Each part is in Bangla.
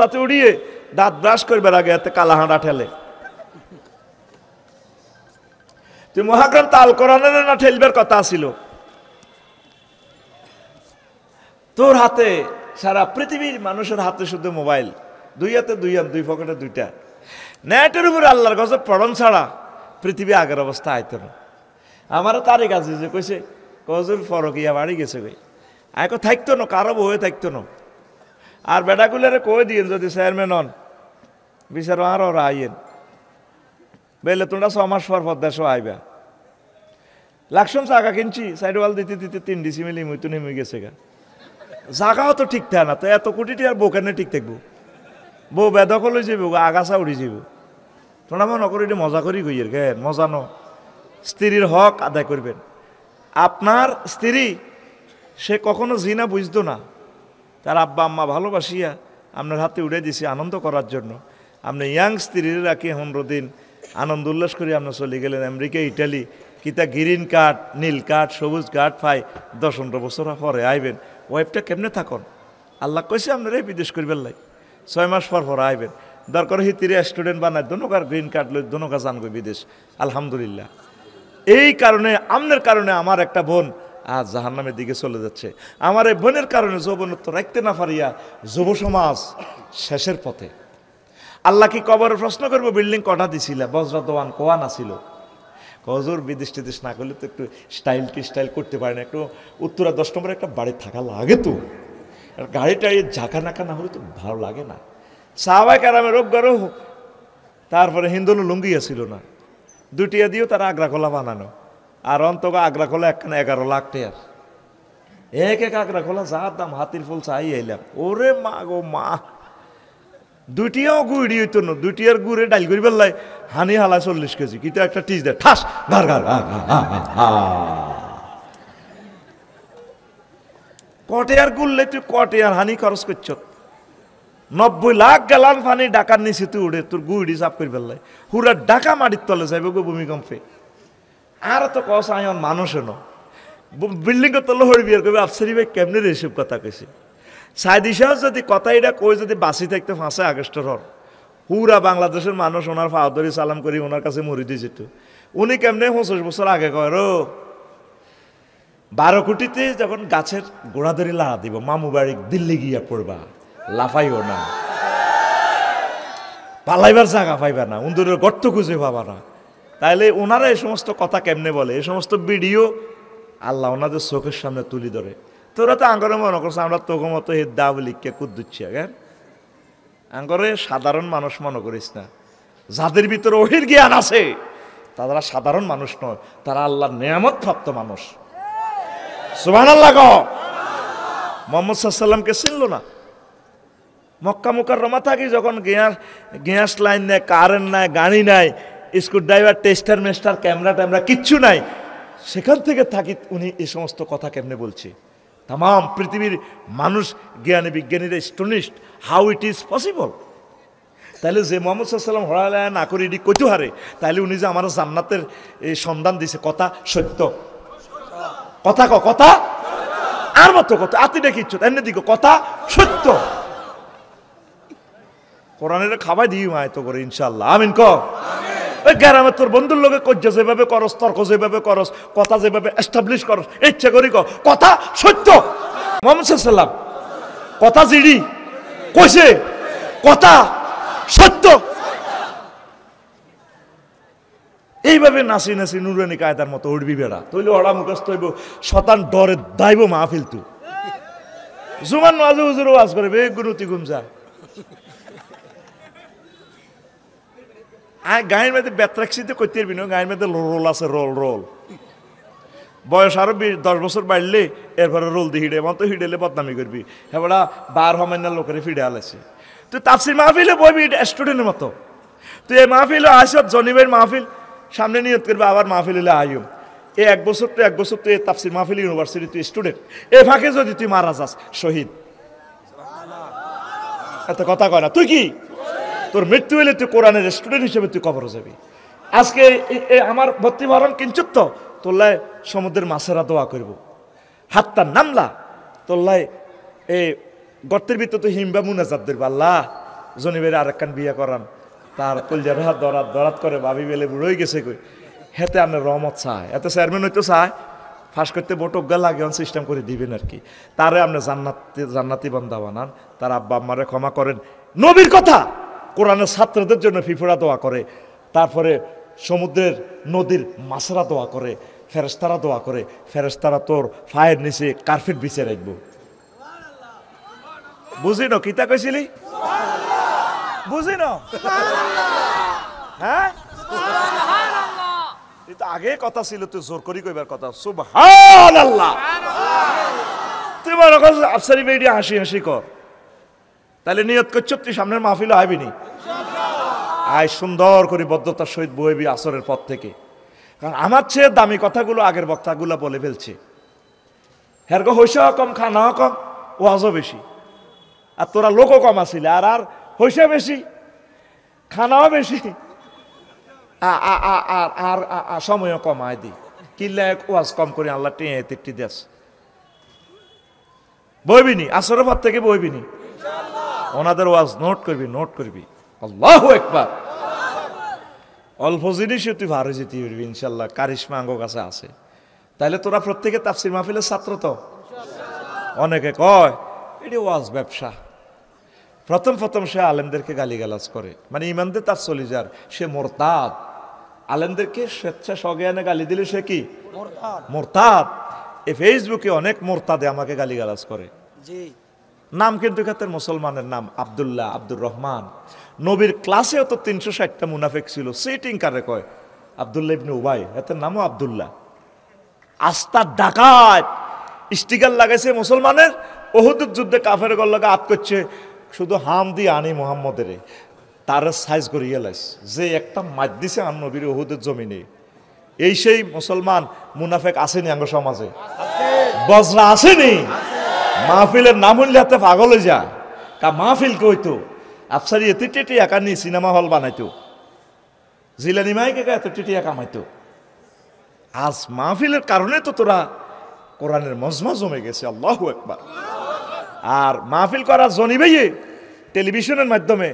বস্তাতে উড়িয়ে দাঁত ব্রাশ করবার আগে এতে কালা হাঁড়া ঠেলে। তুই মহাগ্রন্থ আল কোরআনের না ঠেলবার কথা ছিল, তোর হাতে সারা পৃথিবীর মানুষের হাতে শুধু মোবাইল, দুই হাতে দুই হাত, দুই পকেটে দুইটা। নেটের উপরে আল্লাহর কাছে পড়ন ছাড়া পৃথিবী আগের অবস্থা আইতো না। আমারও তারিখ আছে যে কইছে কজুর ফরকিয়া বাড়ি গেছে কই আয়কো থাকতো না, কারো বয়ে থাকতো না। আর বেটাগুলারে কই দিয়েন যদি চেয়ারম্যান হন বিচার আর ওরা আইয়েন বেলে তোমরা 6 মাস পর দেশও আইবা। লাকসম জায়গা কিনছি সাইড ওয়াল দিতে দিতে 3 ডিসিমিলি মইতো নেমে গেছে গা। জায়গাও তো ঠিক থাকে না, তো এত কোটিটি আর বউ কেন ঠিক থাকবো? বউ বেদখল হয়ে যাবো, আগাছা উড়ি যাব। তোমরা মনে করি মজা করি গইয়ের কেন মজা ন। স্ত্রীর হক আদায় করবেন। আপনার স্ত্রী সে কখনো জিনা বুঝতো না, তার আব্বা আম্মা ভালোবাসিয়া আপনার হাতে উড়ে দিছি আনন্দ করার জন্য। আপনি ইয়াং স্ত্রীর রাখি 15 দিন আনন্দ উল্লাস করে আপনার চলে গেলেন আমেরিকা, ইটালি, কিতা গ্রিন কার্ড, নীল কার্ড, সবুজ কার্ড পাই 10-15 বছর পরে আইবেন। ওয়াইফটা কেমনে থাকুন? আল্লাহ কইছে আপনারা বিদেশ করবেন লাই 6 মাস পর আইবেন। দরকার হিতিরে স্টুডেন্ট বানায় দোনোকার গ্রিন কার্ড লই দোনোকা জানগো বিদেশ। আলহামদুলিল্লাহ। এই কারণে আমনের কারণে আমার একটা বোন আজ জাহান্নামের দিকে চলে যাচ্ছে। আমার এই বোনের কারণে যৌবনত্ব রাখতে না পারিয়া যুব সমাজ শেষের পথে। আল্লাহ কি কবরে প্রশ্ন করবো বিল্ডিং কটা দিছিল, বজ্র দোয়ান কোয়া নাছিল? কজোর বিদেশ টিদেশ না করলে তো একটু স্টাইল করতে পারে না। একটু উত্তরা 10 নম্বরে একটা বাড়ি থাকা লাগে তো, গাড়িটা ঝাঁকা নাকা না হলে তো ভালো লাগে না। সাহাবায়ে কেরামের রোগ গরো, তারপরে হিন্দুল লুঙ্গি ছিল না, 2টিয়া দিয়েও তারা আগ্রা কলা বানানো। আর অন্তত আগ্রা কলা একখানে 11 লাখ টাকার এক আগ্রা কলা, যার দাম হাতির ফুল চাই আইলাম। ওরে মা গো মা, 2টিয়াও গুড়ি হইতো না, 2টিয়ার গুড়ে ডাইল করি বেললাই হানি হালা 40 কেজি, কিন্তু একটা টিচ দেয় ঠাস ঘর ঘর। কটেয়ার গুললে তুই কটেয়ার হানি খরচ করছ, 90 লাখ গ্যালান পানি ডাকার নিচে তুই উঠে তোর গুড়ি চাপ করে ফেললাই হুরা ডাকা মাটির তলে যাইব গো ভূমিকম্পে। আর তো কস আয়ন মানুষও ন বিল্ডিং এর তলে হড়বি আর কবি আফসারি ভাই কেমনে এসব কথা কইছে। সাইদি সাহেব যদি কথা এটা কই যদি বাঁচি থাকতে 5 আগস্টের হর পুরা বাংলাদেশের মানুষ ওনার ফাওদরি সালাম করি ওনার কাছে মরি দিয়ে যেত। উনি কেমনে 25 বছর আগে কয় রো 12 কোটিতে যখন গাছের গোড়া ধরে লাড়া দিব মামু বাড়ি দিল্লি গিয়া পড়বা, লাফাইও না, পালাইবার জায়গা পাইবা না, উন্দরের গর্ত খুঁজে পাবা না। তাইলে ওনারা এই সমস্ত কথা কেমনে বলে? এই সমস্ত ভিডিও আল্লাহ ওনাদের চোখের সামনে তুলি ধরে। তোরা তো আঙ্গরে মনে করছো আমরা তোকে মতো হে দা বলি কে কুদ্দুচ্ছি কেন? আঙ্গরে সাধারণ মানুষ মনে করিস না। যাদের ভিতরে ওহির জ্ঞান আছে তারা সাধারণ মানুষ নয়, তারা আল্লাহর নেয়ামত প্রাপ্ত মানুষ। সুবহানাল্লাহ গো। মুহাম্মদ সাল্লাল্লাহু আলাইহি ওয়াসাল্লামকে চিনলো না। মক্কা মুকাররমা থাকি যখন গ্যাস লাইন নেই, কারেন্ট নাই, গাড়ি নাই, স্ক্রু ড্রাইভার, টেস্টার মেস্টার, ক্যামেরা ট্যামেরা কিচ্ছু নাই, সেখান থেকে থাকি উনি এই সমস্ত কথা কেমনে বলছে? তাম পৃথিবীর মানুষ জ্ঞানী বিজ্ঞানীরা স্টনিশড হাউ ইট ইজ পসিবল। তাহলে যে মুহাম্মদ সাল্লাল্লাহু আলাইহি ওয়াসাল্লাম হরালা না করে এটি কইতে হারে, তাহলে উনি যে আমার জান্নাতের এই সন্ধান দিছে কথা সত্য। কথা কথা আর মতো কথা আতি দেখিচ্ছ এমনি দিকে কথা সত্য। কোরআনের খাবাই দিই মায় তো করে ইনশাল্লাহ আমিন ক। ওই গ্রামে তোর বন্ধুর লোকে কজ্জা যেভাবে করস, তর্ক যেভাবে করস, কথা যেভাবে এস্টাবলিশ করস, ইচ্ছা করি কথা সত্য। মুহাম্মদ সাল্লাল্লাহু আলাইহি ওয়াসাল্লাম কথা জিডি কইছে কথা সত্য। এইভাবে নাচি নাচি নুরানি কায়দার মতো উঠবি বেড়া, তৈলে ওরা মুখস্থ হইব, শতান ডরে দাইব মাহফিল তু জুমান নাজু হুজুর ওয়াজ করে বে গুরুতি গুমজা গায়ের মধ্যে বেত্রাক্সিতে করতে পারবি না। গায়ের মধ্যে রোল আছে, রোল রোল বয়স আরো 10 বছর বাড়লে এরপরে রোল দিয়ে হিডে মতো হিডেলে বদনামি করবি। হ্যাঁ বার হমান্য লোকের ফিডে আলাইছে। তুই তাফসির মাহফিলে বইবি স্টুডেন্টের মতো। তুই এই মাহফিলে আসত জনিবের মাহফিল সামনে নিয়ত করবি, আবার মাহফিল হলে আইম এই 1 বছর তুই তাফসির মাহফিল ইউনিভার্সিটি তুই স্টুডেন্ট, এ ফাঁকে যদি তুই মারা যাস শহীদ, এত কথা কয় না। তুই কি তোর মৃত্যু হলে তুই কোরআনের স্টুডেন্ট হিসেবে তুই কবর যাবি। আজকে আমার ভর্তি ভরণ কিঞ্চুক তো তোল্লায় সমুদ্রের মাছেরা দোয়া করব, হাতটা নামলা তোল্লায় এই গর্তের ভিতর তো হিমবা মুনাজাত ধরবো, আল্লাহ জনিবের আরেকখান বিয়ে করান, তার কলজার হাত দরাত করে ভাবি বেলে বুড়োই গেছে কই, হেতে আপনার রহমত চায়, এত চেয়ারম্যান হইতে চায়, ফাঁস করতে বোটজ্ঞা লাগে সিস্টেম করে দিবেন আর কি। তারে আপনি জান্নাতি বান্দা বানান, তার আব্বা আম্মারে ক্ষমা করেন। নবীর কথা কোরআনের ছাত্রদের জন্য ফিফুরা দোয়া করে, তারপরে সমুদ্রের নদীর মাছেরা দোয়া করে, ফেরেশতারা দোয়া করে, ফেরেশতারা তোর ফায়ের নিচে কার্পেট বিছিয়ে রাখবো। বুঝি ন কিতা কইছিলি? বুঝি ন? হ্যাঁ, এটা আগে কথা ছিল, তুই জোর করি কইবার কথা। সুবহানাল্লাহ। তুই মনে কর আফসারি বেডি হাসি হাসি কর, তাহলে নিয়ত করছো তুই সামনের মাহফিলে আইবিনি। আয় সুন্দর করে বদ্ধতার সহিত বইবি আসরের পর থেকে, কারণ আমার চেয়ে দামি কথাগুলো আগের বক্তাগুলো বলে ফেলছে। হেরগো হইসাও কম, খানাও কম, ওয়াজও বেশি, আর তোরা লোকও কম আসিলে, আর হইসা বেশি, খানাও বেশি, আর সময়ও কম আয় দি, কিল্লা ওয়াজ কম করে আল্লাহ টেনে তেটি দেশ বইবিনি, আসরের পর থেকে বইবিনি, ওনাদের ওয়াজ নোট করবি। আল্লাহু আকবার। অল্প জিনিসে তুই ভালো যেতে পারবি ইনশাল্লাহ, কারিশমা আঙ্গ কাছে আছে। তাইলে তোরা প্রত্যেকে তাফসির মাহফিলের ছাত্র তো। অনেকে কয় এটি ওয়াজ ব্যবসা। প্রথম সে আলেমদেরকে গালিগালাজ করে, মানে ইমানদের তার চলে যার, সে মোরতাদ। আলেমদেরকে স্বেচ্ছা সজ্ঞানে গালি দিলে সে কি? মোরতাদ। এই ফেসবুকে অনেক মোরতাদে আমাকে গালিগালাজ করে, নাম কিন্তু ক্ষেত্রে মুসলমানের নাম আব্দুল্লাহ, আব্দুর রহমান। নবীর ক্লাসেও তো 360টা মুনাফেক ছিল, সিটিং কারে কয় আব্দুল্লাহ ইবনে উবাই, এত নামও আব্দুল্লাহ। আস্তার ডাকাত, স্টিকার লাগাইছে মুসলমানের, ওহুদের যুদ্ধে কাফের গল্লাকে আট করছে, শুধু হাম দিয়ে আনি মোহাম্মদের, তার সাইজ করিয়ে লাইস যে একটা মাত দিছে আন নবীর ওহুদের জমিনে। এই সেই মুসলমান মুনাফেক আসেনি আঙ্গ সমাজে, বজরা আসেনি। মাহফিলের নাম হইলে হাতে পাগল হয়ে যায়, কা মাহফিল কইতো আফসারি এতে টেটে একা নিয়ে সিনেমা হল বানাইতো, জিলানি মাইকে এত টেটিয়া কামাইতো। আজ মাহফিলের কারণে তো তোরা কোরআনের মজমা জমে গেছে। আল্লাহু আকবার। আর মাহফিল করার জনিবেই টেলিভিশনের মাধ্যমে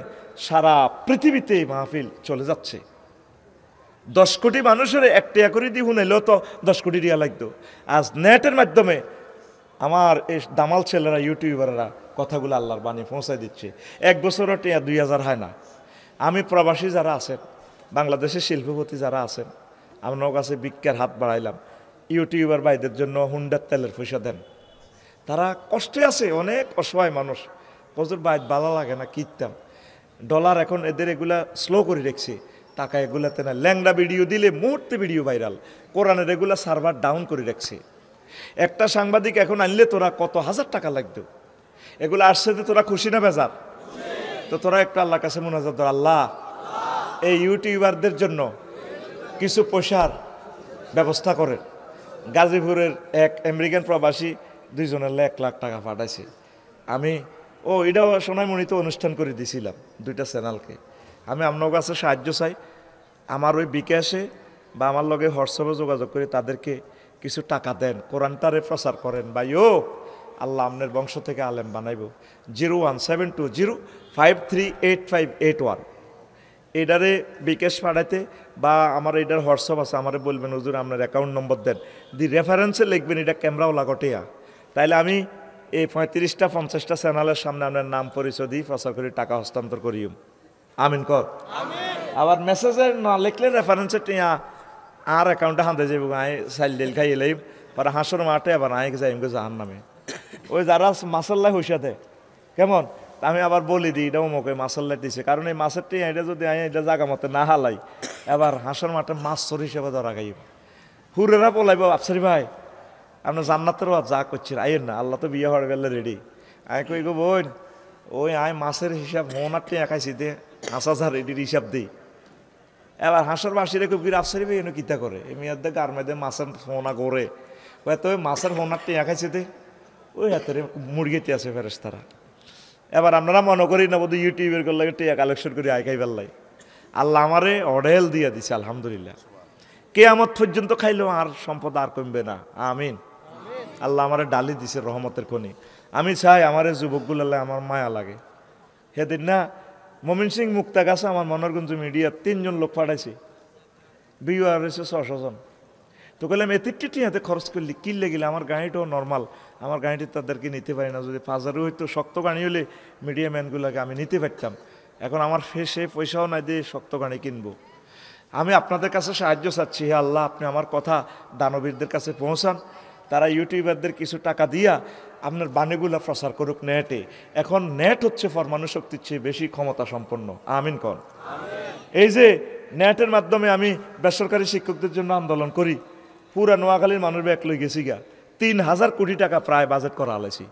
সারা পৃথিবীতে মাহফিল চলে যাচ্ছে। 10 কোটি মানুষের একটা করে দিয়ে শুনেলেও তো 10 কোটি রিয়া লাগতো। আজ নেটের মাধ্যমে আমার এই দামাল ছেলেরা, ইউটিউবাররা কথাগুলো আল্লাহর বাণী পৌঁছায় দিচ্ছে। 1 বছরও টিয়া 2000 হয় না। আমি প্রবাসী যারা আছেন, বাংলাদেশের শিল্পপতি যারা আছেন, আপনার কাছে ভিক্ষার হাত বাড়াইলাম। ইউটিউবার ভাইদের জন্য হুন্ডার তেলের পয়সা দেন, তারা কষ্টে আছে, অনেক অসহায় মানুষ। প্রচুর বাইক ভালো লাগে না, কিনতাম ডলার, এখন এদের এগুলা স্লো করে রেখেছে, টাকা এগুলাতে না। ল্যাংড়া ভিডিও দিলে মুহূর্তে ভিডিও ভাইরাল, কোরআনের এগুলা সার্ভার ডাউন করে রাখছে। একটা সাংবাদিক এখন আনলে তোরা কত হাজার টাকা লাগতো। এগুলো আসছে তো তোরা খুশি না বেজার? তো তোরা একটু আল্লাহর কাছে মুনাজাত কর, আল্লাহ এই ইউটিউবারদের জন্য কিছু পয়সার ব্যবস্থা করেন। গাজীপুরের এক আমেরিকান প্রবাসী 2 জনের 1 লাখ টাকা পাঠাইছে। আমি এটাও সোনাইমণিতে অনুষ্ঠান করে দিছিলাম 2টা চ্যানেলকে। আমি আপনার কাছে সাহায্য চাই, আমার ওই বিকাশে বা আমার লগে হোয়াটসঅ্যাপে যোগাযোগ করে তাদেরকে কিছু টাকা দেন, কোরআনটারে প্রচার করেন। ভাই আল্লাহ আপনার বংশ থেকে আলেম বানাইব। 01720538581 এটারে বিকাশ পাঠাইতে বা আমার এটার হোয়াটসঅ্যাপ আছে, আমারে বলবেন হুজুর আপনার অ্যাকাউন্ট নম্বর দেন, দি রেফারেন্সে লিখবেন এটা ক্যামেরাও লাগটিয়া। তাইলে আমি এই 35টা 50টা চ্যানেলের সামনে আপনার নাম পরিচয় দিই, প্রচার করে টাকা হস্তান্তর করিম। আমিন কর। আবার মেসেজে না লিখলে রেফারেন্সে টিয়া আর অ্যাকাউন্টে হাতে যাইব, আই চাইল ডিল খাই এলাইব, পরে হাঁসর মাঠে আবার আই যাইম জাহান নামে। ওই যারা মাসাল্লাহ হইসা দেয় কেমন, আমি আবার বলি দিই এটাও মোকে মাসাল্লাহ দিছে, কারণ এই মাছের টিয়া এটা যদি আমি এটা জায়গা মতো না হালাই, এবার হাঁসর মাঠে মাছ চোর হিসেবে ধরা খাইব। হুরেরা বলাইব আফসারি ভাই আপনার জান্নাতের যা করছেন আইয়ের না, আল্লাহ তো বিয়ে হওয়ার গেলে রেডি। আমি কই গো বোন, আয় মাছের হিসাব হোনার টিয়া খাইছি দে 5,000 রেডির হিসাব দিই। এবার হাঁসের বাসিরে খুব আফসারি ভাই এনে কিতা করে, এমনি দে গার্মেদে মাছের ফোনা করে তো মাছের ফোনার টিয়া খাইছে দে, ওই হাতের মুরগিতে আছে ফেরেশতারা। এবার আপনারা মনে করি না বোধ ইউটিউবের করলে টিয়া কালেকশন করে আয় খাই ফেললাই। আল্লাহ আমারে অডেল দিয়ে দিছে আলহামদুলিল্লাহ। কেয়ামত পর্যন্ত খাইলেও আর সম্পদ আর কমবে না। আমিন। আল্লাহ আমারে ডালি দিছে রহমতের খনি। আমি চাই আমার যুবকগুলো আমার মায়া লাগে। সেদিন না মমিন সিং মুক্তাগাছা আমার মনোরগঞ্জ মিডিয়া 3 জন লোক পাঠাইছে, ভিউয়ার হয়েছে 600 জন। তো বললাম এতে হাতে খরচ করলি কি লেগেলে, আমার গাড়িটাও নর্মাল, আমার গাড়িটি তাদেরকে নিতে পারি না। যদি 5000 হইতো শক্ত গাড়ি হলে মিডিয়া ম্যানগুলোকে আমি নিতে পারতাম। এখন আমার সে পয়সাও নাই দিয়ে শক্ত গাড়ি কিনবো। আমি আপনাদের কাছে সাহায্য চাচ্ছি, হে আল্লাহ আপনি আমার কথা দানবীরদের কাছে পৌঁছান, তারা ইউটিউবারদের কিছু টাকা দিয়া আপনার বাণীগুলো প্রচার করুক নেটে। এখন নেট হচ্ছে পরমাণু শক্তির চেয়ে বেশি ক্ষমতা সম্পন্ন। আমিন কন। এই যে নেটের মাধ্যমে আমি বেসরকারি শিক্ষকদের জন্য আন্দোলন করি, পুরা নোয়াখালীর মানুষ ব্যাক লই গেছি গা, 3000 কোটি টাকা প্রায় বাজেট করা আলাইছি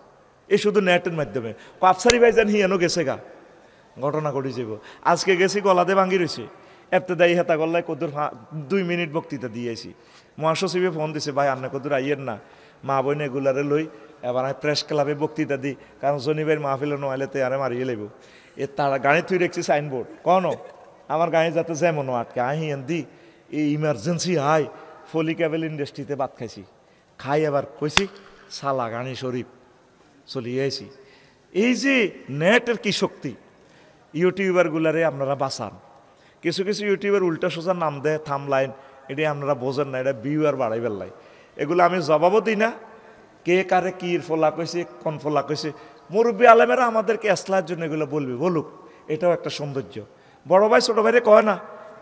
এই শুধু নেটের মাধ্যমে। আফসারি ভাইজান হিয়ানো গেছে গা, ঘটনা ঘটি যাব। আজকে গেছি গলাতে ভাঙ্গি রয়েছে, এফতেদায়ী হেতা গল্লায় কদুর 2 মিনিট বক্তৃতা দিয়েছি। মহাসচিবে ফোন দিছে, ভাই আপনি কদুর আইয়ের না, মা বোন এগুলারে লই এবার আমি প্রেস ক্লাবে বক্তৃতা দিই, কারণ শনিবার মাহফিলে নোয়াইলে তো আরে মারিয়ে লাগব। তারা গাড়ি তুই রেখছি সাইনবোর্ড কোনো আমার গাড়ি যাতে যেমনও আটকে আহিয়েন দি এই ইমার্জেন্সি হাই ফলি ক্যাবেল ইন্ডাস্ট্রিতে ভাত খাইছি, খাই এবার কইছি সালা গানি শরীফ চলিয়ে আইছি। এই যে নেটের কি শক্তি, ইউটিউবারগুলারে আপনারা বাঁচান। কিছু কিছু ইউটিউবার উল্টা সোজা নাম দেয় থামলাইন, এটি আপনারা বোঝেন না, এটা ভিউয়ার বাড়াই বেললাই। এগুলো আমি জবাবও দিই না, কে কারে কি ফোলা কইছে কোন ফোলা কইছে। মুরব্বী আলেমেরা আমাদেরকে এসলার জন্য এগুলো বলবে, বলুক, এটাও একটা সৌন্দর্য। বড় ভাই ছোট ভাইরে কয় না,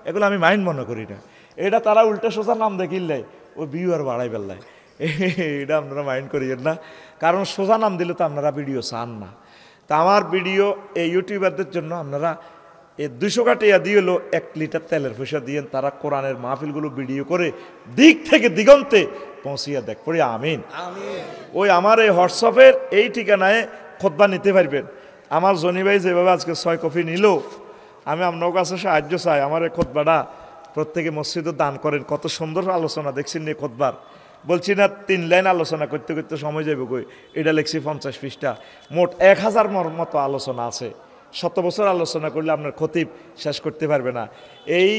এগুলো আমি মাইন্ড মনে করি না। এটা তারা উল্টা সোজা নাম দেখিল্লাই ও ভিউয়ার বাড়াই বেললাই, এটা আপনারা মাইন্ড করিয়েন না, কারণ সোজা নাম দিলে তো আপনারা ভিডিও চান না। তা আমার ভিডিও এই ইউটিউবারদের জন্য আপনারা এই 200 টাকা দিয়ে হলো 1 লিটার তেলের পয়সা দিয়েন, তারা কোরআনের মাহফিলগুলো ভিডিও করে দিক থেকে দিগন্তে পৌঁছিয়া দেখ পড়ি। আমিন। ওই আমার এই হোয়াটসঅ্যাপের এই ঠিকানায় খুতবা নিতে পারবেন। আমার জনি ভাই যেভাবে আজকে 6 কপি নিল, আমি আপনার কাছে সাহায্য চাই। আমার এই খুতবাটা প্রত্যেকে মসজিদে দান করেন। কত সুন্দর আলোচনা দেখছেন এই খুতবার, বলছি না 3 লাইন আলোচনা করতে করতে সময় যাবে কই। এটা লিখছি 50 পৃষ্ঠা, মোট 1000 মতো আলোচনা আছে। 100 বছর আলোচনা করলে আপনার খতিব শেষ করতে পারবে না। এই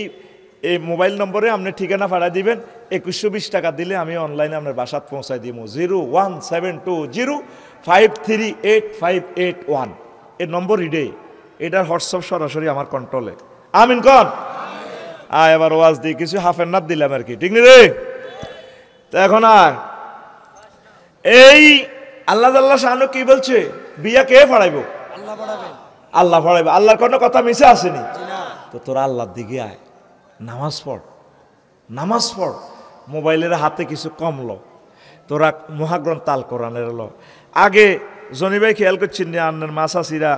মোবাইল নম্বরে আপনি ঠিকানা ভাড়া দিবেন, 2120 টাকা দিলে আমি অনলাইনে আপনার বাসাত পৌঁছাই দিব। 01720538581 এই নম্বর ইডে, এটার হোয়াটসঅ্যাপ সরাসরি আমার কন্ট্রোলে। আমিন কন। এবার ওয়াজ দিয়ে কিছু হাফের নাত দিলাম আর কি, ঠিক নি রে? তো এখন আর এই আল্লাহ শাহানু কি বলছে, বিয়া কে পড়াইব? আল্লাহ পড়াইবে। আল্লাহর কোনো কথা মিশে আসেনি তো তোরা আল্লাহর দিকে আয়, নামাজ পড়, নামাজ পড়। মোবাইলের হাতে কিছু কমলো, তোরা মহাগ্রন্থ আল কোরআনের লো। আগে জনি ভাই খেয়াল করছেন না, আন্নার মা চাষিরা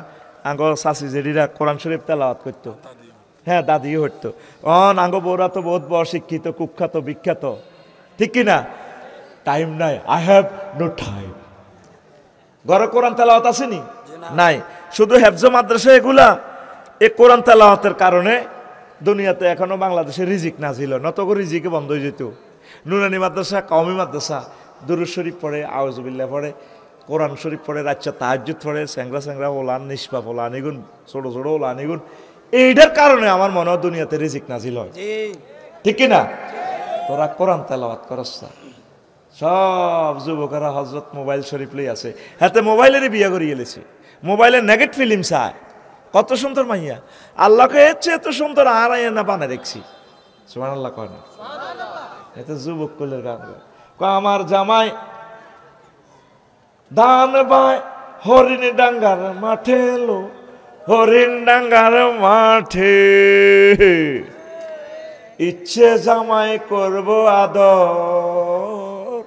আঙ্গ চাষি জেডিরা কোরআন শরীফ তেলাওয়াত করতো, হ্যাঁ দাদিও হইতো। আঙ্গ বউরা তো বহুত বড় শিক্ষিত, কুখ্যাত, বিখ্যাত, ঠিক কিনা? টাইম নাই, আই হ্যাভ নো টাইম। ঘরে কোরআন তেলাওয়াত আসেনি? নাই। শুধু হেফজ মাদ্রাসা এগুলা, এই কোরআন তেলাওয়াতের কারণে দুনিয়াতে এখনো বাংলাদেশে রিজিক না ছিল, নত করে রিজিকে বন্ধ হয়ে যেত। নুরানি মাদ্রাসা, কওমি মাদ্রাসা, দুরূদ শরীফ পড়ে, আউযুবিল্লাহ পড়ে, কোরআন শরীফ পড়ে, রাচ্চা তাহাজ্জুদ পড়ে, স্যাংরা ওলান, নিষ্পাপ ওলান ইগুন, ছোট ছোট ওলান ইগুন। এইটার কারণে আমার মনে হয় দুনিয়াতে রিজিক নাজিল হয়, ঠিক কিনা? তোরা কোরআন তেলাওয়াত করস না। সব যুবকেরা হজরত মোবাইল শরীফ লই আছে, হাতে মোবাইলেরই বিয়া করিয়ে এলেছে, মোবাইলের নেগেট ফিল্ম চায়। কত সুন্দর মাইয়া, আল্লাহকে এসছে এত সুন্দর আর না বানা দেখছি। সুবহানাল্লাহ কয় না? এত যুবক কুলের গান কয়, আমার জামাই ধান বাই হরিণ ডাঙ্গার মাঠে এলো, হরিণ ডাঙ্গার মাঠে ইচ্ছে জামাই করব আদর,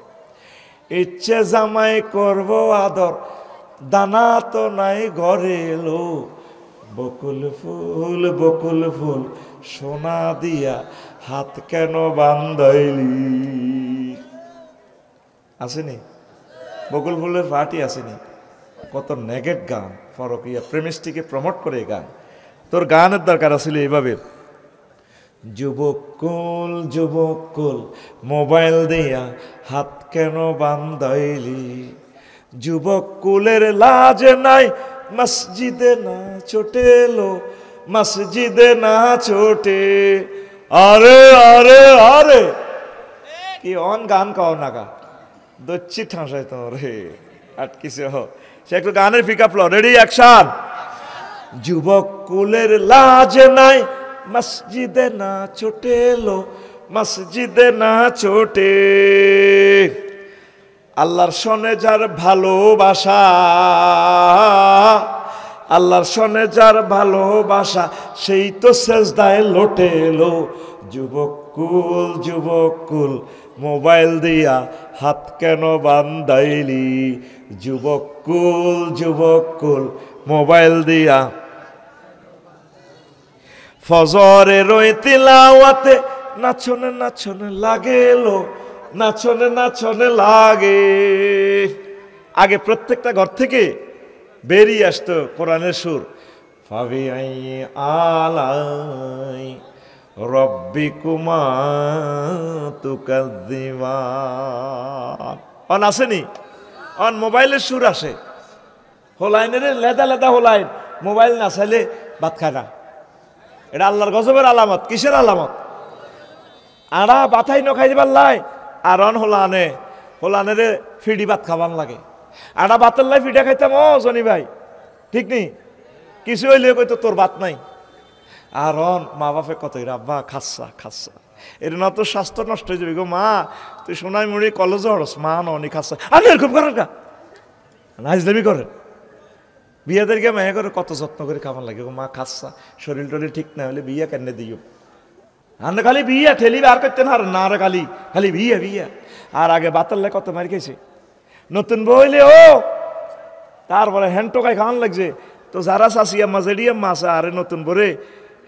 ইচ্ছে জামাই করব আদর, দানা তো নাই ঘরে এলো, বকুল ফুল সোনা দিয়া হাত কেন বান্ধাইলি। আসেনি বকুল ফুলের পার্টি? আসেনি? কত নেগেট গান, ফরকিয়া প্রেমিস্টিকে প্রমোট করে গান। তোর গানের দরকার আছিল এইভাবে, যুবক কুল মোবাইল দিয়া হাত কেন বান্ধাইলি, যুবক কুলের লাজ নাই, মসজিদে না ছোটে লো, মসজিদে না ছোটে। আরে আরে আরে কি অন গান কাও না গা, দচ্ছি ঠাঁসাই তোমার হে আটকিছে। সে একটু গানের পিক আপ লো, রেডি অ্যাকশন। যুবক কুলের লাজ নাই, মসজিদে না ছোটে লো, মসজিদে না ছোটে। আল্লাহর সনে যার ভালোবাসা, আল্লাহর সনে যার ভালোবাসা, সেই তো সেজদায় লোটে লো। যুবক কুল মোবাইল দিয়া হাত কেন বান্ধাইলি, যুবক কুল মোবাইল দিয়া। ফজরে রই তিলাওয়াতে নাচনে নাচনে লাগেলো, নাচনে নাচনে লাগে। আগে প্রত্যেকটা ঘর থেকে বেরিয়ে আসতো কোরআনের সুর, ফাবি আলাই রব্বিকুমা তুকাজ্জিবান। অন আসেনি, অন মোবাইলের সুর আসে, হোলাইনের লেদা লেদা হোলাইন, মোবাইল না চাইলে ভাত খায় না। এটা আল্লাহর গজবের আলামত। কিসের আলামত? আড়া বাথাই নখাই দিবার লাই, আর অন হোলানের ফিডি ভাত খাবার লাগে। আড়া ভাতের লাই ফিডা খাইতাম, ও জনি ভাই ঠিক নেই, কিছু হইলে কইতো তোর ভাত নাই। আর অন মা বাপে কত আব্বা খাচ্ছা খাচ্ছা, এর না তো স্বাস্থ্য নষ্ট হয়ে যাবে গো মা, তুই সোনাই মুড়ি কলেজে হরস, মা ননি খাচ্ছা। আমি এরকম করেন গা, নাইজলামি করেন। বিয়াদেরকে মেয়ে করে কত যত্ন করে খাবার লাগে, মা খাচ্ছা, শরীর টরিল ঠিক না হলে বিয়া কেন দিও। আর খালি বিয়া ঠেলিবে আর করতেন, আর না রে খালি খালি বিয়া বিয়া। আর আগে বাতাল্লে কত মার খেয়েছে, নতুন বইলে ও তারপরে হ্যান টোকায় খাওয়ান লাগছে। তো যারা চাষিয়া মা জেডিয়াম মাছ আরে নতুন বরে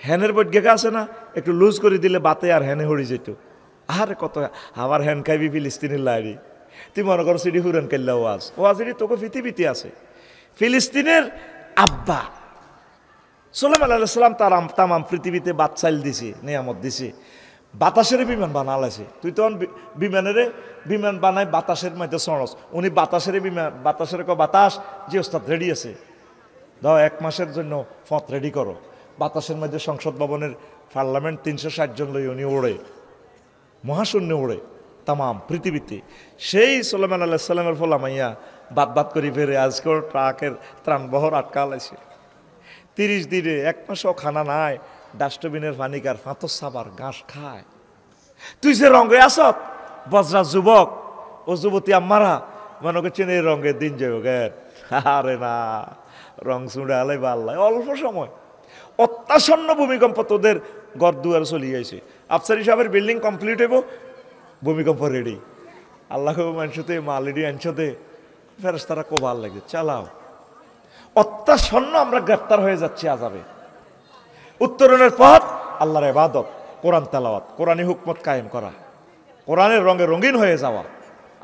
হ্যানের বৈজ্ঞাকা আছে না, একটু লুজ করে দিলে বাতে আর হ্যানে হরি যেত। আর কত আবার হ্যান খাইবি ফিলিস্তিনের লাইরি, তুই মনে করো সিডি হুরান কাল্লা ওয়াজ তোকে পৃথিবীতে আছে। ফিলিস্তিনের আব্বা সুলাইমান আলাইহিস সালাম তার তামাম পৃথিবীতে বাচ্চাইল দিছে, নিয়ামত দিছে, বাতাসের বিমান বানালাইছে। তুই তখন বিমান বানায় বাতাসের মধ্যে সরস, উনি বাতাসের বিমান, বাতাসের বাতাস যে ওস্তাদ রেডি আছে, দাও 1 মাসের জন্য ফত রেডি করো। বাতাসের মধ্যে সংসদ ভবনের পার্লামেন্ট 360 জন লই উনি ওড়ে, মহাশূন্য ওড়ে তামাম পৃথিবীতে। সেই সুলাইমান আলাইহিস সালামের ফলা মাইয়া বাদ করে ফেরে আজকের ট্রাকের ত্রাণবহর আটকালাইছে। 30 দিনে 1 মাসও খানা নাই, ডাস্টবিনের পানিকার ফাঁতর সাবার ঘাস খায়। তুই যে রঙে আসত বজরা যুবক ও যুবতী আম্মারা মনে করছেন এই রঙের দিন যাবে জ্ঞান, আরে না, রং চুড়ে আলাই বাল্লায় অল্প সময়। অত্যাসন্ন ভূমিকম্প তোদের ঘর দুয়ারে চলে যাইছে। আফসারি সাহেবের বিল্ডিং কমপ্লিট হইব, ভূমিকম্প রেডি। আল্লাহ মানুষতে মালিডি আনছতে ফেরেশতারা কো ভাল লাগে চালাও। অত্যাসন্ন আমরা গ্রেফতার হয়ে যাচ্ছি আযাবে। উত্তরণের পথ আল্লাহর ইবাদত, কোরআন তেলাওয়াত, কোরআনী হুকমত কায়েম করা, কোরআনের রঙে রঙিন হয়ে যাওয়া।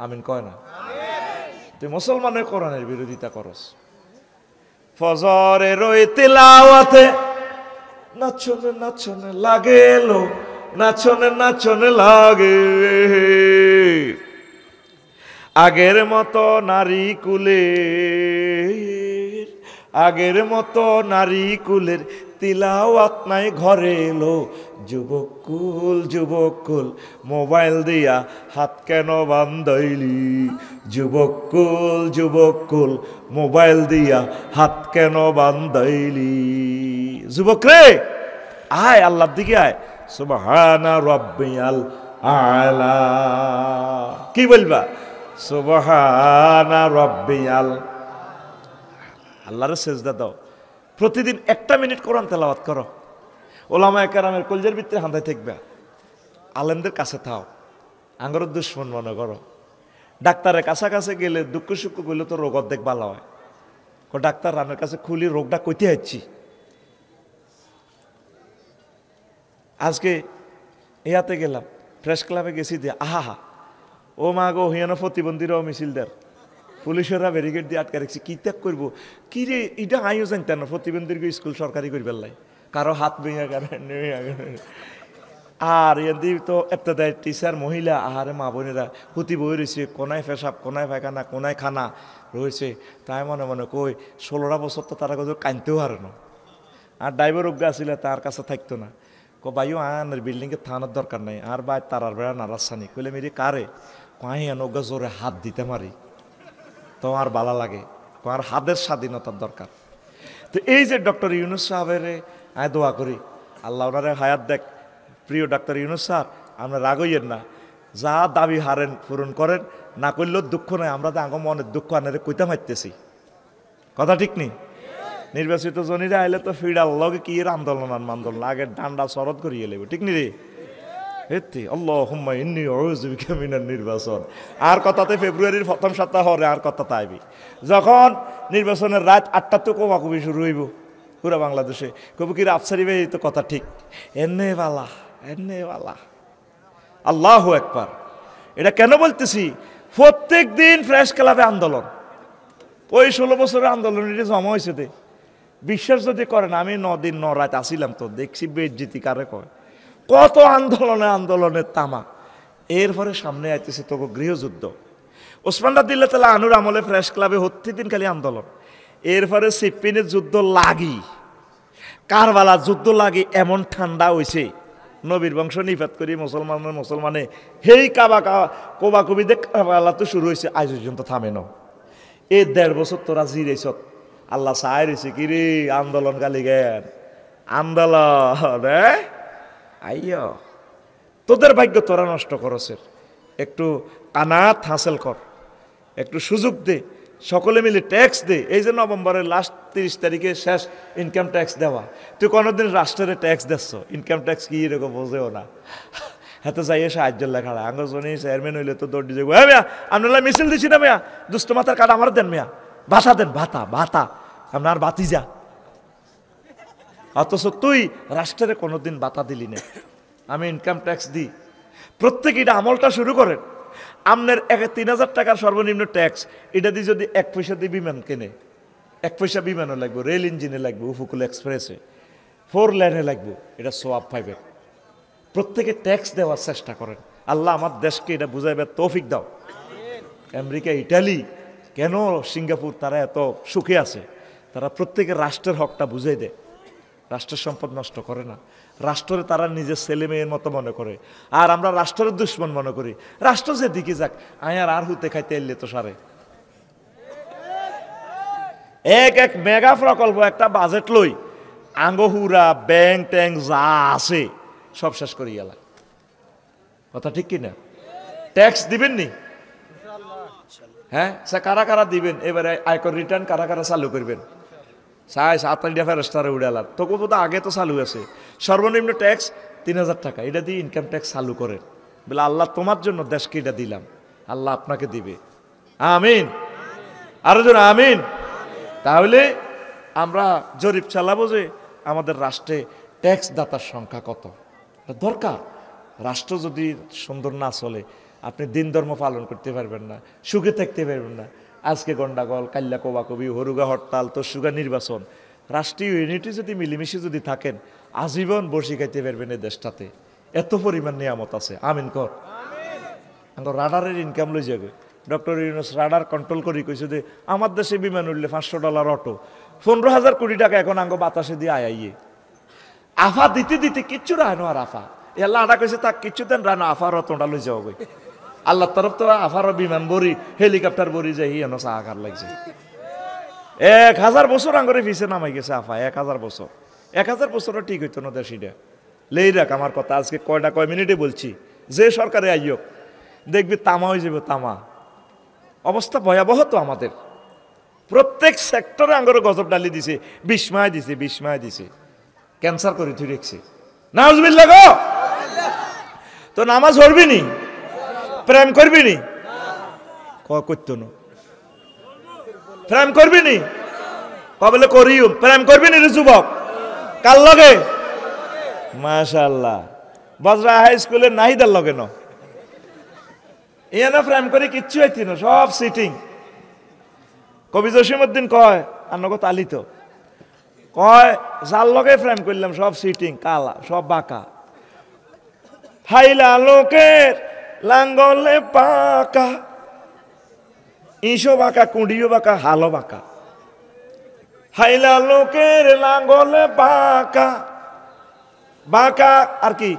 আমিন কয় না? তুই মুসলমানের কোরআনের বিরোধিতা করস। ফজরে রই তিলাওয়াতে নাচনে নাচনে লাগেলো, নাচনে নাচনে লাগে। আগের মতো নারী কুলের, আগের মতো নারী কুলের তিলাওয়াত নাই ঘরে এলো। যুবক কুল মোবাইল দিয়া হাত কেন বান্ধাইলি, যুবক কুল মোবাইল দিয়া হাত কেন বান্ধাইলি। যুবক রে আয়, আল্লাহর দিকে আয়। সুবহানা রাব্বিয়াল আলা, কি বলবা? সুবহানা রাব্বিয়াল, আল্লাহর সেজদা দাও। প্রতিদিন 1 মিনিট কোরআন তেলাওয়াত করো। ওলামায়ে কেরামের কলজের ভিতরে হান্দায় থাকবে, আলেমদের কাছে থাও, আঙ্গর দুশ্মন মনে করো। ডাক্তারের কাছাকাছি গেলে দুঃখ সুখ করলে তো রোগ অর্ধেক ভালো হয়। ডাক্তার রানের কাছে খুলি রোগটা কইতে যাচ্ছি। আজকে ইয়াতে গেলাম, প্রেস ক্লাবে গেছি দিয়ে আহা ও মা গো হিয়ানো প্রতিবন্ধীরাও মিছিলদার, পুলিশেরা ব্যারিকেড দিয়ে আটকে রাখছি। কি ত্যাগ করবো কি রে, এটা আইও জানতেন না প্রতিবন্ধীর স্কুল সরকারি করবার লাই, কারো হাত ভেঙে আর এদি তো এফতেদায় টিচার মহিলা আহারে মা বোনেরা হুতি বই রয়েছে, কোনায় পেশাব, কোনায় পায়খানা, কোনায় খানা রয়েছে। তাই মনে মনে কই 16টা বছর তো তারা কোথাও কানতেও হারে না। আর ড্রাইভার অজ্ঞা আসলে তার কাছে থাকতো না, বাইও আনার বিল্ডিংয়ে থানার দরকার নাই, আর বাই তারার বেড়া নারাসানি কইলে মেরি কারে কয় অজ্ঞা জোরে হাত দিতে মারি তোমার বালা লাগে, তোমার হাতের স্বাধীনতার দরকার। তো এই যে ডক্টর ইউনূস সাহেবের আমি দোয়া করি আল্লাহ ওনারে হায়াত দেখ। প্রিয় ডাক্তার ইউনূস স্যার, আমরা রাগ হইয়েন না, যা দাবি হারেন পূরণ করেন, না করলেও দুঃখ নয়। আমরা তো আগে মনের দুঃখ আনারে কইতে মারতেছি, কথা ঠিক নেই? নির্বাচিত জনীরা আইলে তো ফিডাল লগে কি এর আন্দোলন আন্দোলন আগে ডান্ডা শরৎ করিয়ে লেবে, ঠিক নি রে? হেতি আল্লাহুম্মা ইন্নী আউযু বিকা মিনান নির্বাচন। আর কথাতে ফেব্রুয়ারির প্রথম সপ্তাহ হরে আর কথাতে আইবি যখন নির্বাচনের রাত 8টা তো কোবাকুবি শুরু হইব পুরা বাংলাদেশে। কবু কি আফসারি ভাই তো কথা ঠিক, এনে বালা এনে বালা। আল্লাহু আকবার। এটা কেন বলতেছি? প্রত্যেক দিন প্রেস ক্লাবে আন্দোলন, ওই 16 বছরের আন্দোলন এটা জমা হয়েছে দে। বিশ্বাস যদি করেন, আমি 9 দিন 9 রাত আসিলাম তো দেখছি বেজ্জিতি কারে কয়, কত আন্দোলনের তামা। এরপরে সামনে আইতেছে তো গৃহযুদ্ধ। ওসমান রাদিয়াল্লাহু তাআলা আনুর আমলে প্রেস ক্লাবে প্রতিদিন খালি আন্দোলন। এরপরে সিপ্পিনের যুদ্ধ লাগি, কারবালা যুদ্ধ লাগি, এমন ঠান্ডা হয়েছে নবীর বংশ নিপাত করি মুসলমানে হেই কোবাকুবি দেখ কারবালা তো শুরু হয়েছে, আজ পর্যন্ত থামে না। এই 1.5 বছর তোরা জিরেছ, আল্লাহ চাই রয়েছে কি রে আন্দোলন গালি জ্ঞান আন্দোলন আইয় তোদের ভাগ্য তোরা নষ্ট করছে। একটু কানাত হাসিল কর, একটু সুযোগ দে, সকলে মিলে ট্যাক্স দে। এই যে নভেম্বরের লাস্ট 30 তারিখে শেষ ইনকাম ট্যাক্স দেওয়া, তুই কোনোদিন রাষ্ট্রের ট্যাক্স দিচ্ছ? ইনকাম ট্যাক্স কি এরকম বোঝেও না। হ্যাঁ তো যাইয়ে সাহায্য লেখা আঙ্গজনী চেয়ারম্যান হইলে তো দৌড় দিয়ে হ্যাঁ মিয়া আপনারা মিছিল দিচ্ছি না মিয়া, দুষ্ট মাথার কাটা আমার দেন মিয়া, ভাতা দেন, ভাতা ভাতা আপনার বাতি যা। অথচ তুই রাষ্ট্রের কোনোদিন ভাতা দিলি না। আমি ইনকাম ট্যাক্স দিই, প্রত্যেকে এটা আমলটা শুরু করেন। আপনার 3000 টাকার সর্বনিম্ন ট্যাক্স, এটা দিয়ে যদি 1 পয়সা দিয়ে বিমান কেনে, 1 পয়সা বিমানও লাগবে, রেল ইঞ্জিনে লাগবে, উপকূল এক্সপ্রেসে 4 লেনে লাগবে, এটা সোয়াব পাইবেন। প্রত্যেকে ট্যাক্স দেওয়ার চেষ্টা করেন। আল্লাহ আমার দেশকে এটা বুঝাইবার তৌফিক দাও। আমেরিকা, ইটালি, কেন সিঙ্গাপুর তারা এত সুখে আছে? তারা প্রত্যেকের রাষ্ট্রের হকটা বুঝাই দেয়, রাষ্ট্রের সম্পদ নষ্ট করে না। রাষ্ট্রে তারা নিজের ছেলে মেয়ের মতো মনে করে, আর আমরা রাষ্ট্রের দুশ্মন মনে করি। রাষ্ট্র যে দিকে যাক, আয়ার আর হুতে খাইতে এলে তো সারে। এক মেগা প্রকল্প একটা বাজেট লই আঙ্গহুরা ব্যাংক ট্যাঙ্ক যা আছে সব শেষ করি গেলা, কথা ঠিক কিনা? ট্যাক্স দিবেন নি? হ্যাঁ, সে কারা কারা দিবেন? এবারে আয়কর রিটার্ন কারা কারা চালু করবেন? 7-8টা ফেরেস্তারে উড়ালার তো কোথাও আগে তো চালু আছে। সর্বনিম্ন ট্যাক্স 3000 টাকা, এটা দিয়ে ইনকাম ট্যাক্স চালু করেন। বলে আল্লাহ তোমার জন্য দেশকে এটা দিলাম, আল্লাহ আপনাকে দিবে। আমিন, আরো জন আমিন। তাহলে আমরা জরিপ চালাবো যে আমাদের রাষ্ট্রে ট্যাক্স দাতার সংখ্যা কত দরকার। রাষ্ট্র যদি সুন্দর না চলে, আপনি দিন ধর্ম পালন করতে পারবেন না, সুখে থাকতে পারবেন না। আজকে গন্ডাগোল, কাল্লা কোবাকবি, হরুগা হরতাল, তসুগা নির্বাচন। রাষ্ট্রীয় ইউনিটি যদি মিলেমিশে যদি থাকেন, আজীবন বসে খাইতে পারবেন এই দেশটাতে। এত পরিমাণ নিয়ামত আছে। আমিন কর। আমার রাডারের ইনকাম লই যাবে। ডক্টর ইউনূস রাডার কন্ট্রোল করি কইছে যে আমার দেশে বিমান উঠলে $500 অটো, 15,000 কোটি টাকা এখন আঙ্গ বাতাসে দিয়ে আইয়ে আফা দিতে দিতে কিচ্ছু রানো। আর আফা এল্লা আডা কইছে তা কিচ্ছু দেন রানো, আফার রতনটা লই যাও গই। আল্লাহর তরফ তো আফারও বিমান বরি, হেলিকপ্টার বরি যাই এনো চাহাকার লাগছে। 1000 বছর আঙ্গরে ফিসে নামাই গেছে আফা। 1000 বছর, 1000 বছরও ঠিক হইতো না দেশিটা। লেই রাখ আমার কথা, আজকে কয় মিনিটে বলছি। যে সরকারে আইয়ক দেখবি তামা হয়ে যাবে, তামা। অবস্থা ভয়াবহ তো আমাদের। প্রত্যেক সেক্টরে আঙ্গরে গজব ডালি দিছে, বিস্ময় দিছে। ক্যান্সার করে তুই রেখছি। নাউজুবিল্লাহ গো। তো নামাজ পড়বি নি, প্রেম করবি নি? করতো না। প্রেম করবি নি? কবলে করিও। প্রেম করবি নি রে যুবক? কার লগে? মাশাআল্লাহ, বজরা হাই স্কুলের নাহিদার লগে ন। এনা প্রেম করে কিচ্ছু হইতি না, সব সিটিং। কবি জসিমউদ্দিন কয়, আন্নগো তালিত কয়, যার লগে প্রেম করলাম সব সিটিং, কালা, সব বাঁকা। হাইলা লোকের লাঙ্গলে পাকা, ইসো বাঁকা, কুঁডিও বাঁকা, হালো বাঁকা। হাইলা লোকের লাঙ্গলে বাঁকা, বাঁকা আর কি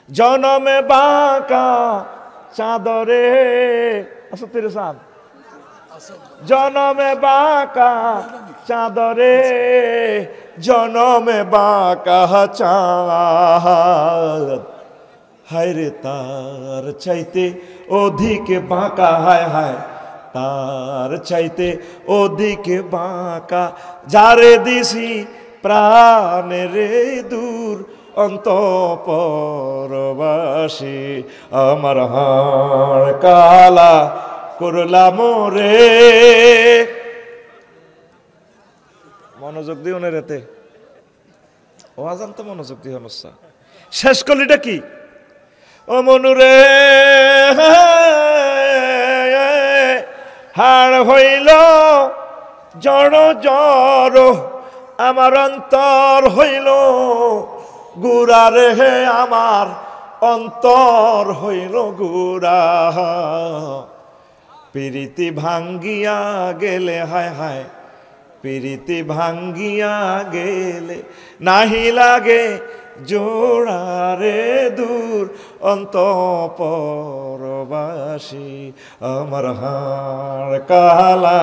জনমে বাঁকা চাঁদরে। আচ্ছা তেরে চাঁদ জনমে বাঁকা চাঁদরে, জনমে বাঁকা চাঁদ, হায় রে তার চাইতে অধিক বাঁকা, হায় হায় তার চাইতে অধিক বাঁকা, যারে দিছি প্রাণের দূর অন্তঃপরবাসী, আমার হাড় কালা করলাম রে। মনোযোগ দিও না রেতে, ও আজান তো মনোযোগ দিও না। শেষ কলিটা কি? ও মনুরে হাড় হইল জড় জড়, আমার অন্তর হইল গুড়া রে, আমার অন্তর হইল গুড়া। প্রীতি ভাঙ্গিয়া গেলে, হায় হায় প্রীতি ভাঙ্গিয়া গেলে, নাহি লাগে জোড়া রে দূর অন্তঃপরবাসী, আমার হাড় কালা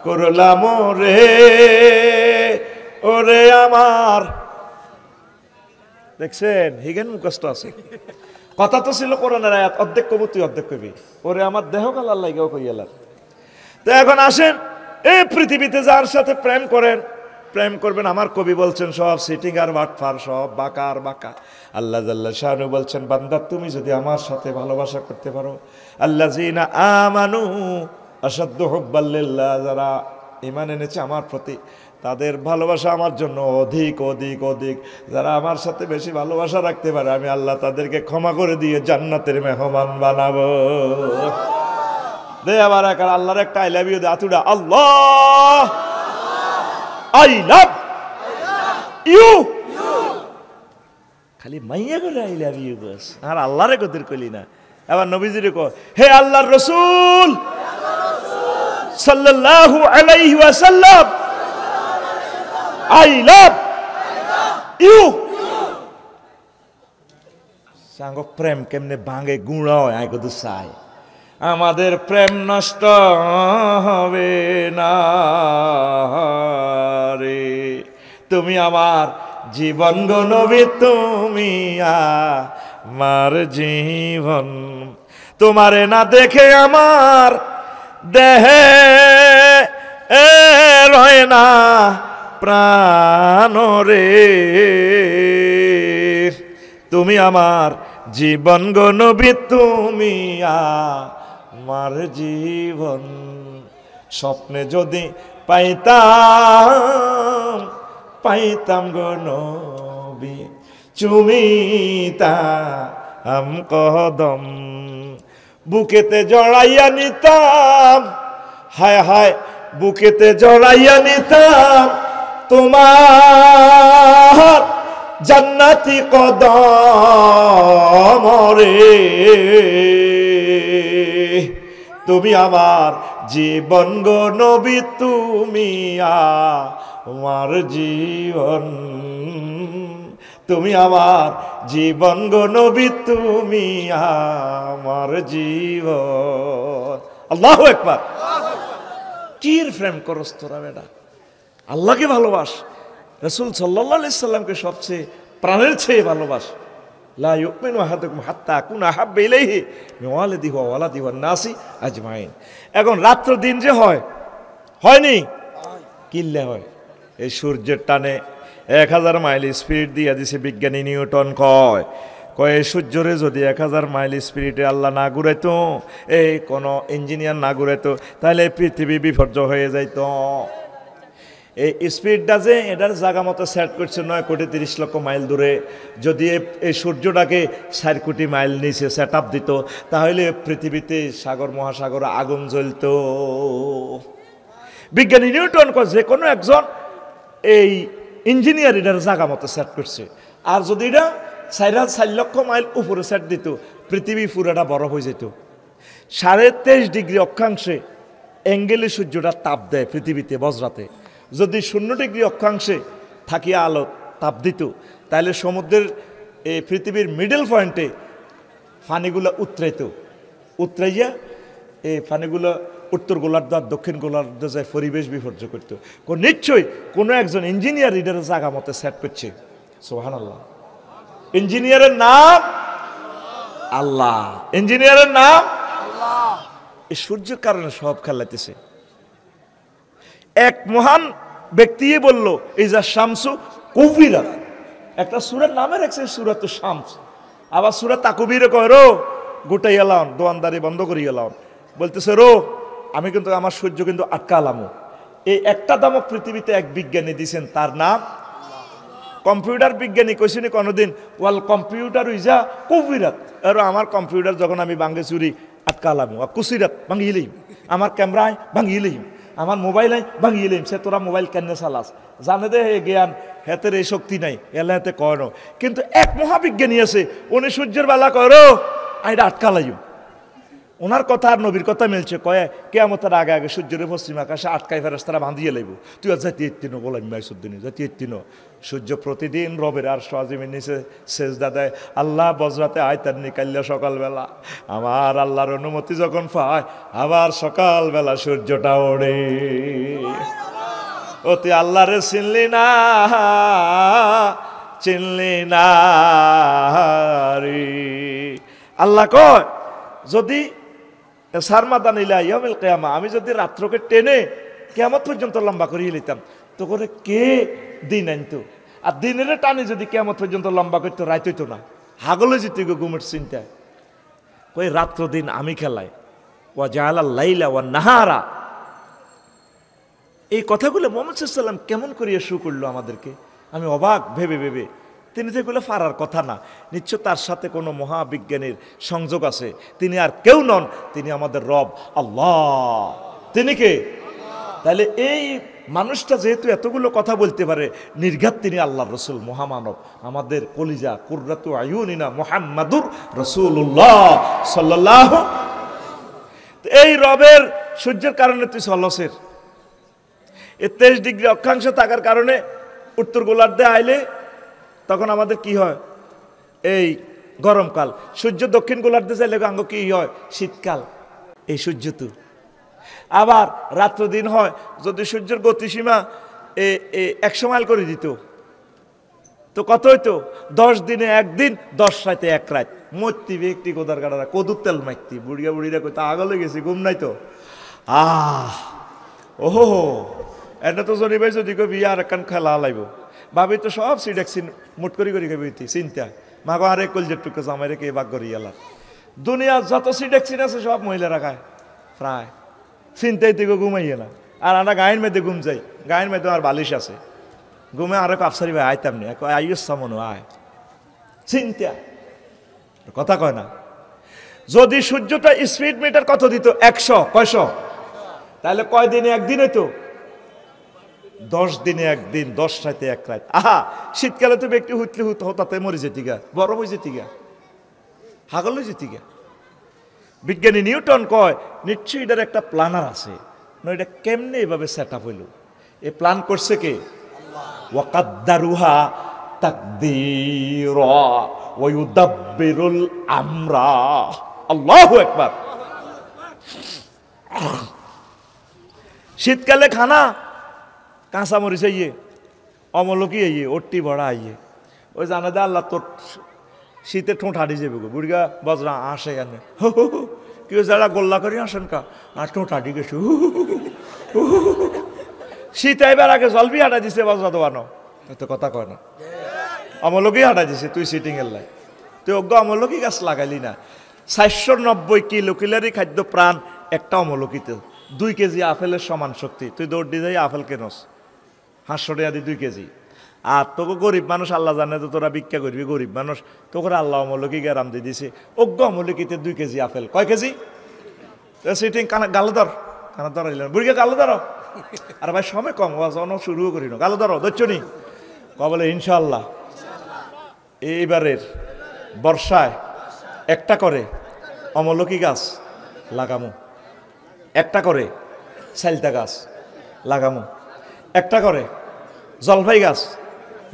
করলাম রে। ওরে আমার, দেখছেন হিগেন মুখস্থ আছে, কথা তো ছিল কোরআনের আয়াত, অর্ধেক কবি তুই অর্ধেক কবি, ওরে আমার দেহ কালার লাগেও কইয়ালার। তো এখন আসেন, এই পৃথিবীতে যার সাথে প্রেম করেন, প্রেম করবেন, আমার কবি বলছেন সব সিটিং আর বাটফার, সব বাঁকা আর বাঁকা। আল্লাহ জাল্লা শানু বলছেন, বান্দা তুমি যদি আমার সাথে ভালোবাসা করতে পারো, আল্লাযিনা আমানু আশাদ্দু হুব্বাল লিল্লাহ, যারা ঈমান এনেছে আমার প্রতি, তাদের ভালোবাসা আমার জন্য অধিক অধিক অধিক। যারা আমার সাথে বেশি ভালোবাসা রাখতে পারে, আমি আল্লাহ তাদেরকে ক্ষমা করে দিয়ে জান্নাতের মেহমান বানাবো। দে আবার একার আল্লাহর একটা আই লাভ ইউ দে, আতুডা আল্লাহ আই লাভ ইউ, খালি মাইয়া করে আই লাভ ইউ বাস, আর আল্লাহরে কদর কইলি না। এবার নবীজিরে কো, হে আল্লাহর রাসূল সাল্লাল্লাহু আলাইহি ওয়াসাল্লাম, I love you. সাঙ্গ প্রেম কেমনে ভাঙে গুঁড়া হয়, আই কত চাই আমাদের প্রেম নষ্ট হবে না রে। তুমি আমার জীবন গো নবী, তুমি আমার জীবন, তোমারে না দেখে আমার দেহে রয় না প্রাণ রে। তুমি আমার জীবন গো নবী, তুমি আমার জীবন। স্বপ্নে যদি পাইতাম, পাইতাম গো নবী, চুমিতাম কদম, বুকেতে জড়াইয়া নিতাম, হায় হায় বুকেতে জড়াইয়া নিতাম তোমার জান্নাতি কদম রে। তুমি আমার জীবন গো নবী, তুমি আমার জীবন, তুমি আমার জীবন গো নবী, তুমি আমার জীবন। আল্লাহু আকবার। কির প্রেম করস তোরা বেটা, আল্লাহকে ভালোবাস, রাসূল সাল্লাল্লাহু আলাইহি সাল্লামকে সবচেয়ে প্রাণের চেয়ে ভালোবাস। লা ইউমিনু আহাদুকুম হাত্তা আকুনা আহাব্বা ইলাইহি মিন ওয়ালিদিহি ওয়া ওয়ালাদিহি ওয়ান নাসি আজমাইন। এখন রাত্র দিন যে হয়, হয়নি কিল্লে হয়, এই সূর্যের টানে 1000 মাইল স্পিড দিয়া দিছে বিজ্ঞানী নিউটন। কয় সূর্যরে যদি 1000 মাইল স্পিডে আল্লাহ না ঘুরাইতো, এই কোনো ইঞ্জিনিয়ার না ঘুরাইতো, তাহলে পৃথিবী বিপর্যয় হয়ে যাইত। এই স্পিডটা যে এটার জায়গা মতো সেট করছে 9,30,00,000 মাইল দূরে, যদি এই সূর্যটাকে 4 কোটি মাইল নিচে সেট আপ দিত, তাহলে পৃথিবীতে সাগর মহাসাগর আগুন জ্বলত। বিজ্ঞানী নিউটন কয় যে কোনো একজন এই ইঞ্জিনিয়ার এটার জায়গা মতো সেট করছে, আর যদি এটা 4,00,000 মাইল উপরে সেট দিত, পৃথিবী পুরাটা বরফ হয়ে যেত। 23.5 ডিগ্রি অক্ষাংশে অ্যাঙ্গেলে সূর্যটা তাপ দেয় পৃথিবীতে বজ্রাতে। যদি 0 ডিগ্রি অক্ষাংশে থাকিয়া আলো তাপ দিত, তাহলে সমুদ্রের এই পৃথিবীর মিডল পয়েন্টে পানিগুলো উতরাইত, উতরাইয়া এই পানিগুলো উত্তর গোলার্ধ আর দক্ষিণ গোলার্ধ যায় পরিবেশ বিপর্যয় করতো। নিশ্চয়ই কোনো একজন ইঞ্জিনিয়ার এটার জায়গা মতো সেট করছে। সুবহানাল্লাহ। ইঞ্জিনিয়ারের নাম আল্লাহ, ইঞ্জিনিয়ারের নাম আল্লাহ। এই সূর্যের কারণে সব খেলাইতেছে। এক মহান ব্যক্তি বলল ইজা শামসু কুবিরাত, একটা সূরার নামে রাখছে সূরাতুশ শামস। আবার সূরা তাকবীরে কয় রো গোটাই এলাম, দোয়ানদারি বন্ধ করি এলাম, বলতেছে রো আমি কিন্তু আমার সূর্য কিন্তু আটকালামো। এই একটা দামক পৃথিবীতে এক বিজ্ঞানী দিয়েছেন, তার নাম কম্পিউটার বিজ্ঞানী। কইছিনি কোনোদিন ওয়াল কম্পিউটার ইজা কুবিরাত, আর আমার কম্পিউটার যখন আমি ভাঙ্গে চুরি আটকালামো, আর কুসিরাত ভাঙিলেই, আমার ক্যামেরায় ভাঙিলেই, আমার মোবাইলে ভাঙিলেই, সে তোরা মোবাইল কেন চালাস, জানে দে হে জ্ঞান হেতের এই শক্তি নাই, এলা হেতে কয় না। কিন্তু এক মহাবিজ্ঞানী আছে, উনি সূর্যের বেলা কয় রো আইটা আটকালাইম। ওনার কথা আর নবীর কথা মিলছে, কয়ে কেয়ামতের আগে আগে সূর্যের পশ্চিম আকাশে আটকাই ফেরেশতারা বাঁধিয়ে লাইব। তুই আর জাতি এত্তিনো বলাম মাইসুদ্দিন জাতি এত্তিনো। সূর্য প্রতিদিন রবের আর সাজিমের নিচে সেজদা দেয়। আল্লাহ বজরাতে আয়তার নিকাল্লা সকালবেলা, আমার আল্লাহর অনুমতি যখন পায় আবার সকালবেলা সূর্যটা ওড়ে। অতি আল্লাহরে চিনলি না, চিনলি না রে। আল্লাহ কয় যদি সারমাদানিলা ইয়াউমিল কিয়ামা, আমি যদি রাত্রকে টেনে কিয়ামত পর্যন্ত লম্বা করিয়ে নিতাম, তো করে কে দিন আনতো? আর দিনের টানে যদি কিয়ামত পর্যন্ত লম্বা করতো, রাত হইতো না, হাগলে যেত ঘুমের চিন্তায়। কই রাত্র দিন আমি খেলাই, ওয়া জাআলাল লাইলা ওয়ান নাহারা। এই কথাগুলো মুহাম্মদ সাল্লাল্লাহু আলাইহি ওয়াসাল্লাম কেমন করিয়া শুরু করলো আমাদেরকে, আমি অবাক ভেবে ভেবে। তিনি তো এগুলো পারার কথা না, নিশ্চয় তার সাথে কোনো মহাবিজ্ঞানীর সংযোগ আছে। তিনি আর কেউ নন, তিনি আমাদের রব আল্লাহ। তিনি কে? তাহলে এই মানুষটা যেহেতু এতগুলো কথা বলতে পারে, নির্ঘাত তিনি আল্লাহর রসুল, মহামানব, আমাদের কলিজা কুররাতু আয়ুনিনা মুহাম্মাদুর রাসূলুল্লাহ সাল্লাল্লাহু। এই রবের সূর্যের কারণে তুই সলসের এই 23 ডিগ্রি অক্ষাংশ থাকার কারণে উত্তর গোলার্ধে আইলে তখন আমাদের কি হয়? এই গরমকাল। সূর্য দক্ষিণ গোলার্ধে যাইলে আঙ্গ কি হয়? শীতকাল। এই সূর্য তো আবার রাত্র দিন হয়। যদি সূর্যের গতিসীমা 100 মাইল করে দিত তো কত হইতো? 10 দিনে একদিন, 10 রাতে এক রাত। মরতি ব্যক্তি কোদার কাটারা কদুর তেল মারতি, বুড়িয়া বুড়িরা কইতো আগলে গেছি, ঘুম নাই তো। ওহো এটা তো জনি ভাই যদি কবি আর একখান খেলা লাইব, ভাবি তো সব সিডেক্সিন মুট করি করি কবি চিন্তা মাগো আরে কলজেটুকু জামাই রেখে বাগ করি গেলাম। দুনিয়ার যত সিডেক্সিন আছে সব মহিলারা খায় প্রায়, চিন্তাই থেকে ঘুমাইয়ে না। আর আমরা গায়ের মেয়েতে ঘুম যাই, গায়ের মেয়েতে আমার বালিশ আছে, ঘুমে আরো আফসারি ভাই আইতাম নি, আইস মনে আয় চিন্তা কথা কয় না। যদি সূর্যটা স্পিড মিটার কত দিত? 100 কয়শো, তাহলে কয় দিনে একদিন হইতো? 10 দিনে একদিন, 10 রাতে এক রাত। আহা, শীতকালে তো ব্যক্তি হুতলে হতাতে মরে যেতি গা, বরফ হয়ে যেতি গা, হাগল হয়ে যেতি গা। বিজ্ঞানী নিউটন কয় নিশ্চয়ই এটার একটা প্ল্যানার আছে, না এটা কেমনে এভাবে সেট আপ হইল? এ প্ল্যান করছে কে? ওয়াকাদ্দারুহা তাকদীরা ওয়া ইউদাব্বিরুল আমরা। আল্লাহু আকবার। শীতকালে খানা কাঁচা মরিচ আইয়ে, অমলকি আইয়ে, ওট্টি বড়া আইয়ে, ওই জানা দে আল্লাহ তোর শীতে ঠোঁট হাঁটি যাবে গো। বুড়িগা বজরা আসে কেন কেউ যারা গোল্লা করি আসেন কা, আর ঠোঁট হাঁটি গেছে। শীত আইবার আগে জলবি হাঁটা দিছে বজরা দোয়ানো, তো কথা কয় না। অমলকি হাঁটা দিছে, তুই সিটিং এর লাই, তুই অজ্ঞ অমলকি গাছ লাগাইলি না। 490 কিলো কিলারি খাদ্য প্রাণ একটা অমলকিতে, 2 কেজি আপেলের সমান শক্তি। তুই দৌড় দিয়ে যাই আপেল কেনস 500 টাকা দিয়ে 2 কেজি। আর তোকে গরিব মানুষ আল্লাহ জানে তো তোরা ভিক্ষা করবি, গরিব মানুষ তোকে আল্লাহ অমলকি গ্যারাম দিয়ে দিছে। অজ্ঞ অমলকিতে 2 কেজি আপেল, কয় কেজি? সিটিং কানা গালো ধর, কানা ধরাইলেন বুড়িকে গালো ধরো। আর ভাই সময় কম, শুরুও করি না, গালো ধরো ধরছ নি। বলে ইনশাল্লাহ এইবারের বর্ষায় একটা করে অমলকি গাছ লাগামো, একটা করে সাইলতা গাছ লাগামো, একটা করে জলপাই গাছ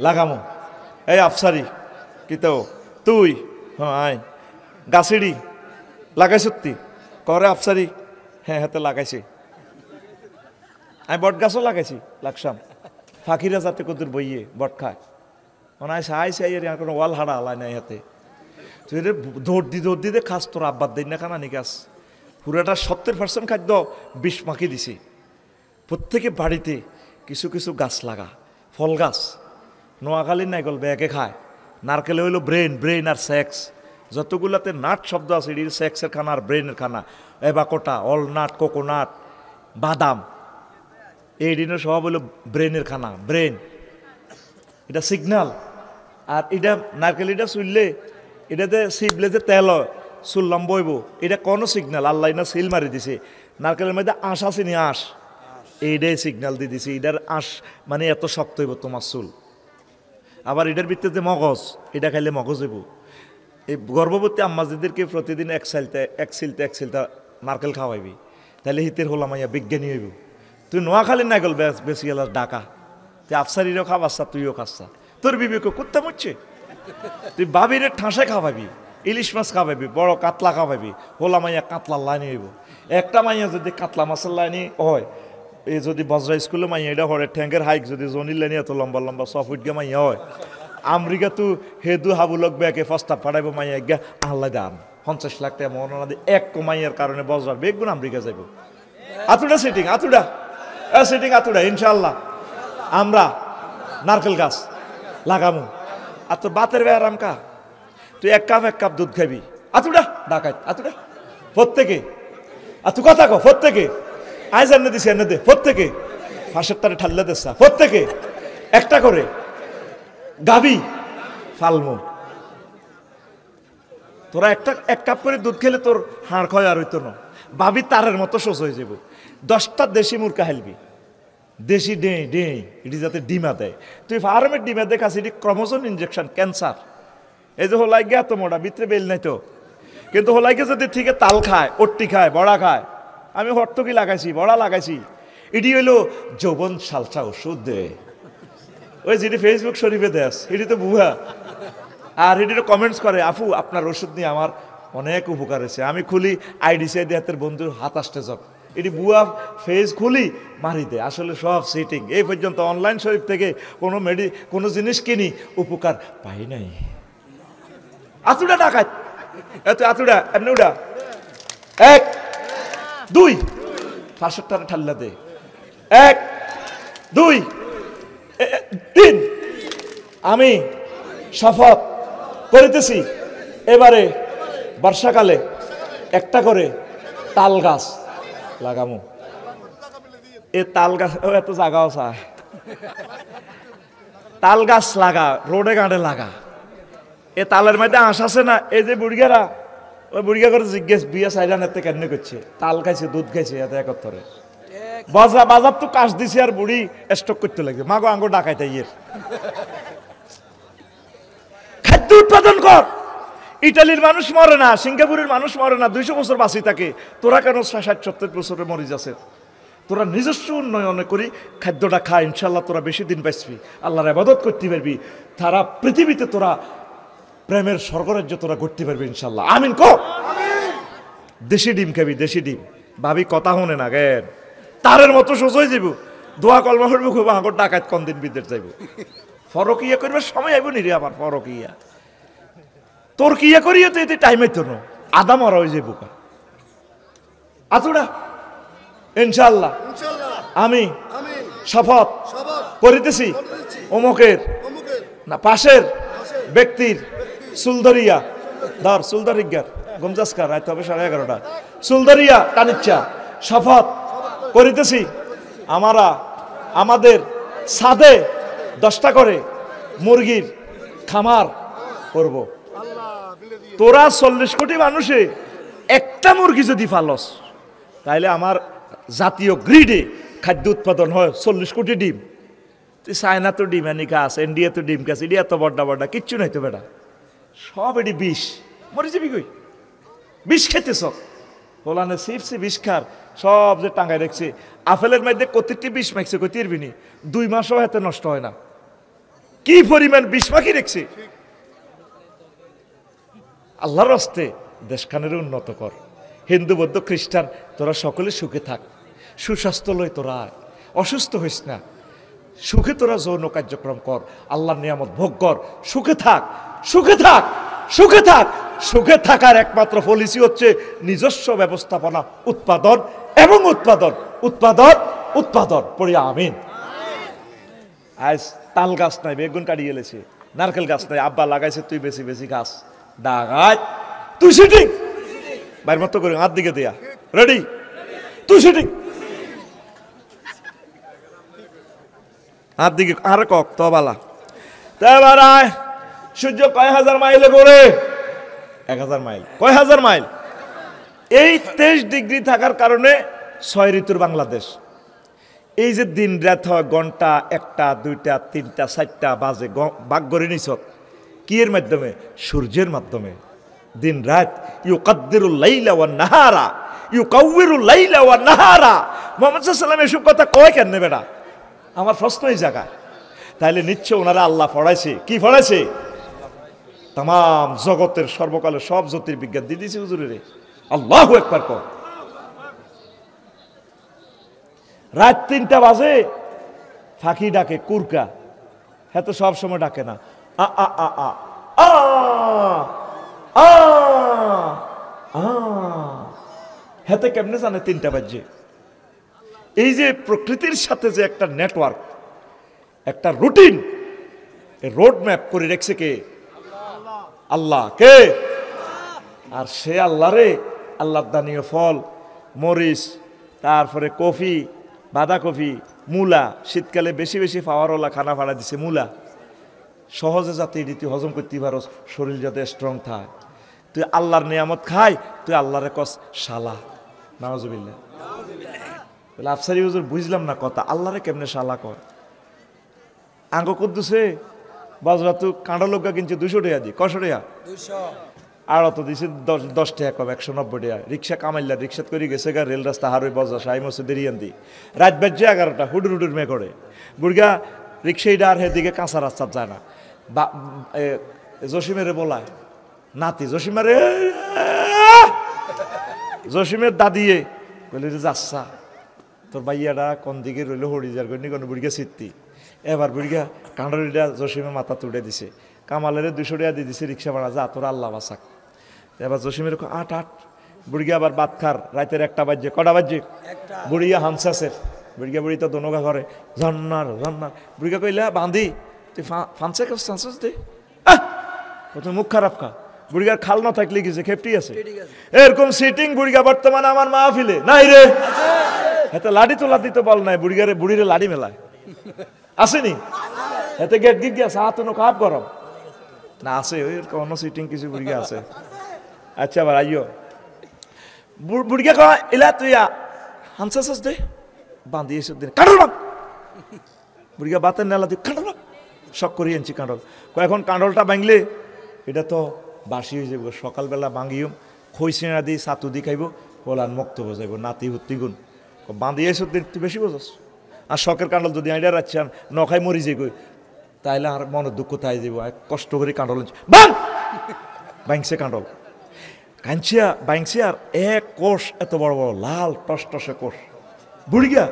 লাগামো। এই আফসারি কি তো তুই? হ্যাঁ আয় গাছিড়ি লাগাইছ তুই? করে আফসারি হ্যাঁ হাতে লাগাইছে। আমি বট গাছও লাগাইছি, লাগসাম ফাঁকিরা যাতে কদুর বইয়ে বট খায় ওনায় সাই সাই আর কোনো ওয়াল হাড়া আলাই নাই হাতে তুই দৌড় দিতে খাস তোর আব্বার দিন না খানা নিকাস পুরাটা 70% খাদ্য বিষ মাখি দিছি। প্রত্যেকে বাড়িতে কিছু কিছু গাছ লাগা, ফল গাছ। নোয়াখালীর নাইকল ব্যাগে খায়, নারকেলে হইলো ব্রেন আর সেক্স, যতগুলাতে নাট শব্দ আছে এটি সেক্সের খানা আর ব্রেনের খানা। এবাকোটা, অলনাট, কোকোনাট, বাদাম, এই দিনের সব হইলো ব্রেনের খানা। ব্রেন এটা সিগনাল। আর এটা নারকেল এটা চুললে এটাতে সিবলে যে তেল হয় চুল লম্বইব, এটা কোনো সিগনাল আল্লাহ না সিল মারি দিছে। নারকেলের মধ্যে আঁশ আছে নি, আঁশ, এইটাই সিগনাল দিয়ে দিছে এটার আঁশ মানে এত শক্ত হইব তোমার চুল। আবার এটার ভিতরে যে মগজ, এটা খাইলে মগজ হইব। এই গর্ভবতী আম্মাজিদেরকে প্রতিদিন এক সিলতে নারকেল খাওয়াইবি, তাহলে হিতের হলাম মাইয়া বিজ্ঞানী হইব। তুই নোয়াখালীর নাইকল বেশি গেল ডাকা, তুই আফসারিরও খাবাচ্ছা, তুইও খাচ্ছা, তোর বিবেকে কুত্তা মুচ্ছে। তুই বাবিরে ঠাঁসে খাওয়াবি, ইলিশ মাছ খাওয়াবি, বড় কাতলা খাওয়াবি, হোলা মাইয়া কাতলার লাইনে হইব। একটা মাইয়া যদি কাতলা মাছের লাইনে হয়, এই যদি বজরা স্কুলে মাইয়া এটা হরে ঠ্যাঙ্গের হাইক যদি জনির লাইনে এত লম্বা লম্বা 6 ফুট গিয়ে মাইয়া হয়, আমেরিকা তু হেদু হাবুলক ব্যাকে প্রস্তাব পাঠাইব মাইয়া গিয়া আল্লাহ দান 50 লাখ টাকা মনে দিয়ে এক মাইয়ার কারণে বজরার বেগুন আমেরিকা যাইব। আতুডা সেটিং, আতুডা সেটিং, আতুডা ইনশাল্লাহ আমরা নারকেল গাছ লাগামু। আর তোর বাতের ব্যায়াম কা, তুই এক কাপ দুধ খাবি। আতুডা ডাকাত, আতুডা প্রত্যেকে। আর তুই কথা কো প্রত্যেকে, আয় জানে দিছি এনে দে প্রত্যেকে, ফাঁসের তারে ঠাল্লা দেসা প্রত্যেকে একটা করে গাবি ফালমু। তোরা এক কাপ করে দুধ খেলে তোর হাড় ক্ষয় আর হইতো না, ভাবি তারের মতো সোজ হয়ে যাব। 10টা দেশি মুরগা হেলবি, দেশি ডে এটি যাতে ডিমা দেয়। তুই ফার্মের ডিমা দেখাস এটি ক্রোমোজোম ইনজেকশন, ক্যান্সার। এই যে হোলাই গিয়া তো মোটা ভিতরে বেল নাই তো, কিন্তু হোলাইকে যদি ঠিক তাল খায়, অট্টি খায়, বড়া খায়। আমি হর্তকি লাগাইছি, বড়া লাগাইছি, এটি হইলো যৌবন সালসা ওষুধ দে। ওই যেটি ফেসবুক শরীফে দেশ এটি তো বুহা, আর এটি কমেন্টস করে আপু আপনার ওষুধ নিয়ে আমার অনেক উপকার হয়েছে। আমি খুলি আইডিসিআই হাতের বন্ধুর হাত আসতে যাক, এটি বুয়া ফেস খুলি মারি দেয়, আসলে সব সিটিং। এই পর্যন্ত অনলাইন শরীফ থেকে কোনো জিনিস কিনি উপকার পাই নাই। আতুডা ডাকাত, এত আতুডা এমনি উডা 1 2 500 টাকা ঠাল্লা দে। 1 2 3 আমি শপথ করিতেছি এবারে বর্ষাকালে একটা করে তাল গাছ লাগামু। এ তাল গাছ এত জায়গাও চায়, তাল গাছ লাগা, রোডে গাঁড়ে লাগা। এ তালের মধ্যে আঁশ আছে না, এই যে বুড়িয়ারা, ওই বুড়িয়া করে জিজ্ঞেস বিয়ে সাইডানেতে কেন করছে, তাল খাইছে, দুধ খাইছে, এত একত্তরে বাজার তো কাশ দিছে আর বুড়ি স্টক করতে লাগছে। মাগো আঙ্গো ডাকাইতে ইয়ের খাদ্য উৎপাদন কর। ইটালির মানুষ মরে না, সিঙ্গাপুরের মানুষ মরে না, 200 বছর বাঁচি থাকে। তোরা কেন 60-70 বছরে মরি যাচ্ছে? তোরা নিজস্ব উন্নয়নে করি খাদ্যটা খা, ইনশাল্লাহ তোরা বেশি দিন বাঁচবি, আল্লাহর ইবাদত করতে পারবি, তারা পৃথিবীতে তোরা প্রেমের স্বর্গরাজ্য তোরা করতে পারবি ইনশাল্লাহ। আমিন কো। দেশি ডিম খাবি, দেশি ডিম। ভাবি কথা শুনে না জ্ঞান তারের মতো সোজ হয়ে যাব। দোয়া কলমা করবো খুব আগর ডাকাত কম দিন বিদেশ যাইব। ফরকিয়া করবে সময় আইব নি রে আমার ফরকিয়া, তোর কিয়া করিয়া তো এতে টাইম হইতো না, আদা মরা হয়ে যাইব। আতুডা ইনশাল্লাহ আমি শপথ করিতেছি অমুকের না পাশের ব্যক্তির সুলদরিয়া ধর সুলদরিজ্ঞার গমজাসকার রাইতে হবে 11:30 সুলদরিয়া টানিচ্ছা শপথ করিতেছি আমরা আমাদের ছাদে 10টা করে মুরগির খামার করব। তোরা 40 কোটি মানুষে একটা মুরগি যদি ফালস, তাইলে আমার জাতীয় গ্রিডে খাদ্য উৎপাদন হয় 40 কোটি ডিম। তুই চায়না তো ডিম আনি খাস, ইন্ডিয়া তো ডিম খাস, ইন্ডিয়া তো বড্ডা কিচ্ছু নাই তো বেটা, সব এটি বিষ। মরে যাবি কই, বিষ খেতেছ। হোলানে চিপসি বিষ খার সব যে টাঙ্গাই রেখছে, আপেলের মধ্যে কতটি বিষ মাখছে কই তিরবিনি, 2 মাসও হাতে নষ্ট হয় না। কি পরিমাণ বিষ মাখি রেখছে। আল্লাহর রাস্তে দেশখানের উন্নত কর। হিন্দু বৌদ্ধ খ্রিস্টান তোরা সকলে সুখে থাক, সুস্বাস্থ্য লই তোরা অসুস্থ হইস না, সুখে তোরা যৌন কার্যক্রম কর, আল্লাহর নিয়ামত ভোগ কর, সুখে থাক, সুখে থাক, সুখে থাক। সুখে থাকার একমাত্র পলিসি হচ্ছে নিজস্ব ব্যবস্থাপনা, উৎপাদন এবং উৎপাদন, উৎপাদন, উৎপাদন। পড়ি আমিন। আজ তাল গাছ নাই, বেগুন কাটিয়ে গেলেছে, নারকেল গাছ নাই, আব্বা লাগাইছে, তুই বেশি বেশি গাছ ডাগাই, তুই সিটিং বাইর মতো করে হাত দিকে দেয়া, রেডি, তুই সিটিং হাত দিকে, আর কক তো বালা। এবার আয়, সূর্য কয় হাজার মাইলে করে? 1000 মাইল। কয় হাজার মাইল? এই 23 ডিগ্রি থাকার কারণে 6 ঋতুর বাংলাদেশ। এই যে দিন রাত হয়, ঘন্টা 1টা 2টা 3টা 4টা বাজে, বাঘ গড়ে নিছ কি এর মাধ্যমে? সূর্যের মাধ্যমে। দিন রাত, ইউকাদ্দিরুল লাইলা ওয়ান নাহারা, ইউকাউবিরুল লাইলা ওয়ান নাহারা। মুহাম্মদ সাল্লাল্লাহু আলাইহি ওয়াসাল্লাম এসব কথা কয় কেন বেটা? আমার প্রশ্ন এই জায়গায়। তাইলে নিশ্চয় ওনারা আল্লাহ পড়াইছে, কি পড়াইছে? তাম জগতের সর্বকালের সব জ্যোতির্বিজ্ঞান দিয়ে দিয়েছে হুজুরে রে। আল্লাহু আকবার কর। রাত 3টা বাজে ফাঁকি ডাকে, কুরকা, হ্যাঁ তো সব সময় ডাকে না, আ আ আ আ আ আ আ, হাতে কেমনে জানে 3টা বাজে? এই যে প্রকৃতির সাথে যে একটা নেটওয়ার্ক, একটা রুটিন, রোড ম্যাপ করে রেখেছে কে? আল্লাহ। কে? আর সে আল্লাহ রে, আল্লাহ দানীয় ফল, মরিচ, তারপরে কফি, বাঁধাকপি, মূলা, শীতকালে বেশি বেশি পাওয়ারওয়ালা খানা ভাড়া দিছে, মূলা সহজে যাতে এটি হজম করতে পারো, শরীর যাতে স্ট্রং থাকে। তুই আল্লাহর নিয়ামত খাই, তুই আল্লাহরে কস শালা, নাউজুবিল্লাহ। বলে আফসারি হুজুর বুঝলাম না কথা, আল্লাহরে কেমনে শালা কয়? আঙ্গ কুদ্দুসে বাজরাতু কাঁড়া লোকা কিনছে 200 টাকা দি, কয়শো টাকা? 200। আর অত দিছে 10 টাকা কম, 190 টাকা। রিক্সা কামাইলা, রিক্সা করে গেছে গা, রেল রাস্তা হারই বজা সাই মসে দেরিয়ান দি, রাত বাজছে 11টা, হুডুর হুডুর মে করে বুড়গা রিক্সাইডা আর হেদিকে কাঁচা রাস্তা যায় না। জসিমেরে বলায় নাতি, জসিমারে, জসিমের দাদিয়ে বলে যে যাচ্ছা তোর ভাইয়াটা কোন দিকে রইল, হরিজার গনি কোন বুড়িগা সিদ্ধি। এবার বুড়িগা কাঁডরিটা জসিমে মাথা তুলে দিছে, কামালের 200 টাকা দিয়ে দিছে রিক্সা ভাড়া, যা তোর আল্লাহ বাসাক। এবার জসিমের 8 বুড়িগা আবার বাদ খার, রাতের 1টা বাজছে, কটা বাজছে? বুড়িয়া হামসাসের, বুড়িগা বুড়ি তো দোনো ঘরে ঝন্নার ঝন্নার। বুড়িগা কইলা বাঁধি তুই ফাঁসে চান্সেস দে, তুমি মুখ খারাপ খা। বুড়িগার খাল না থাকলে কিছু খেপটি আছে, এরকম সিটিং বুড়িগা বর্তমানে আমার মাহফিলে নাই রে। এতে লাডি তো লাদি তো বল নাই, বুড়িগারে বুড়িরে লাডি মেলায় আসেনি, এতে গেট গিট গিয়া সাহাতো কাপ গরম না আছে, ওই কোন সিটিং কিছু বুড়িগা আছে। আচ্ছা আবার আইও বুড়িগা কয় এলা তুই হানসাস দে বাঁধি এসব দিন কাঁডল বাক। বুড়িগা বাতের নেলা দিয়ে কাঁডল বাক, শখ করি আনছি কাঁডল। এখন কাঁডলটা ভাঙলে এটা তো বাসি হয়ে যাবো, সকালবেলা ভাঙিও খই সিঁড়া দিই ছাতু দি খাইব, বলান মুক্ত বোঝাইব, নাতি হুত্তি গুণ বাঁধিয়ে এসব দিন তুই বেশি বোঝাস। আর শখের কাঁডল যদি আইডা রাখছি আর নখাই মরি যাই কই, তাইলে আর মনের দুঃখ তাই যাব, কষ্ট করে কাঁডল বাং বাইংছে কাঁডল কাঞ্চিয়া বাইংছে, আর এক কোষ এত বড় বড় লাল টসটসে কোষ। বুড়িগা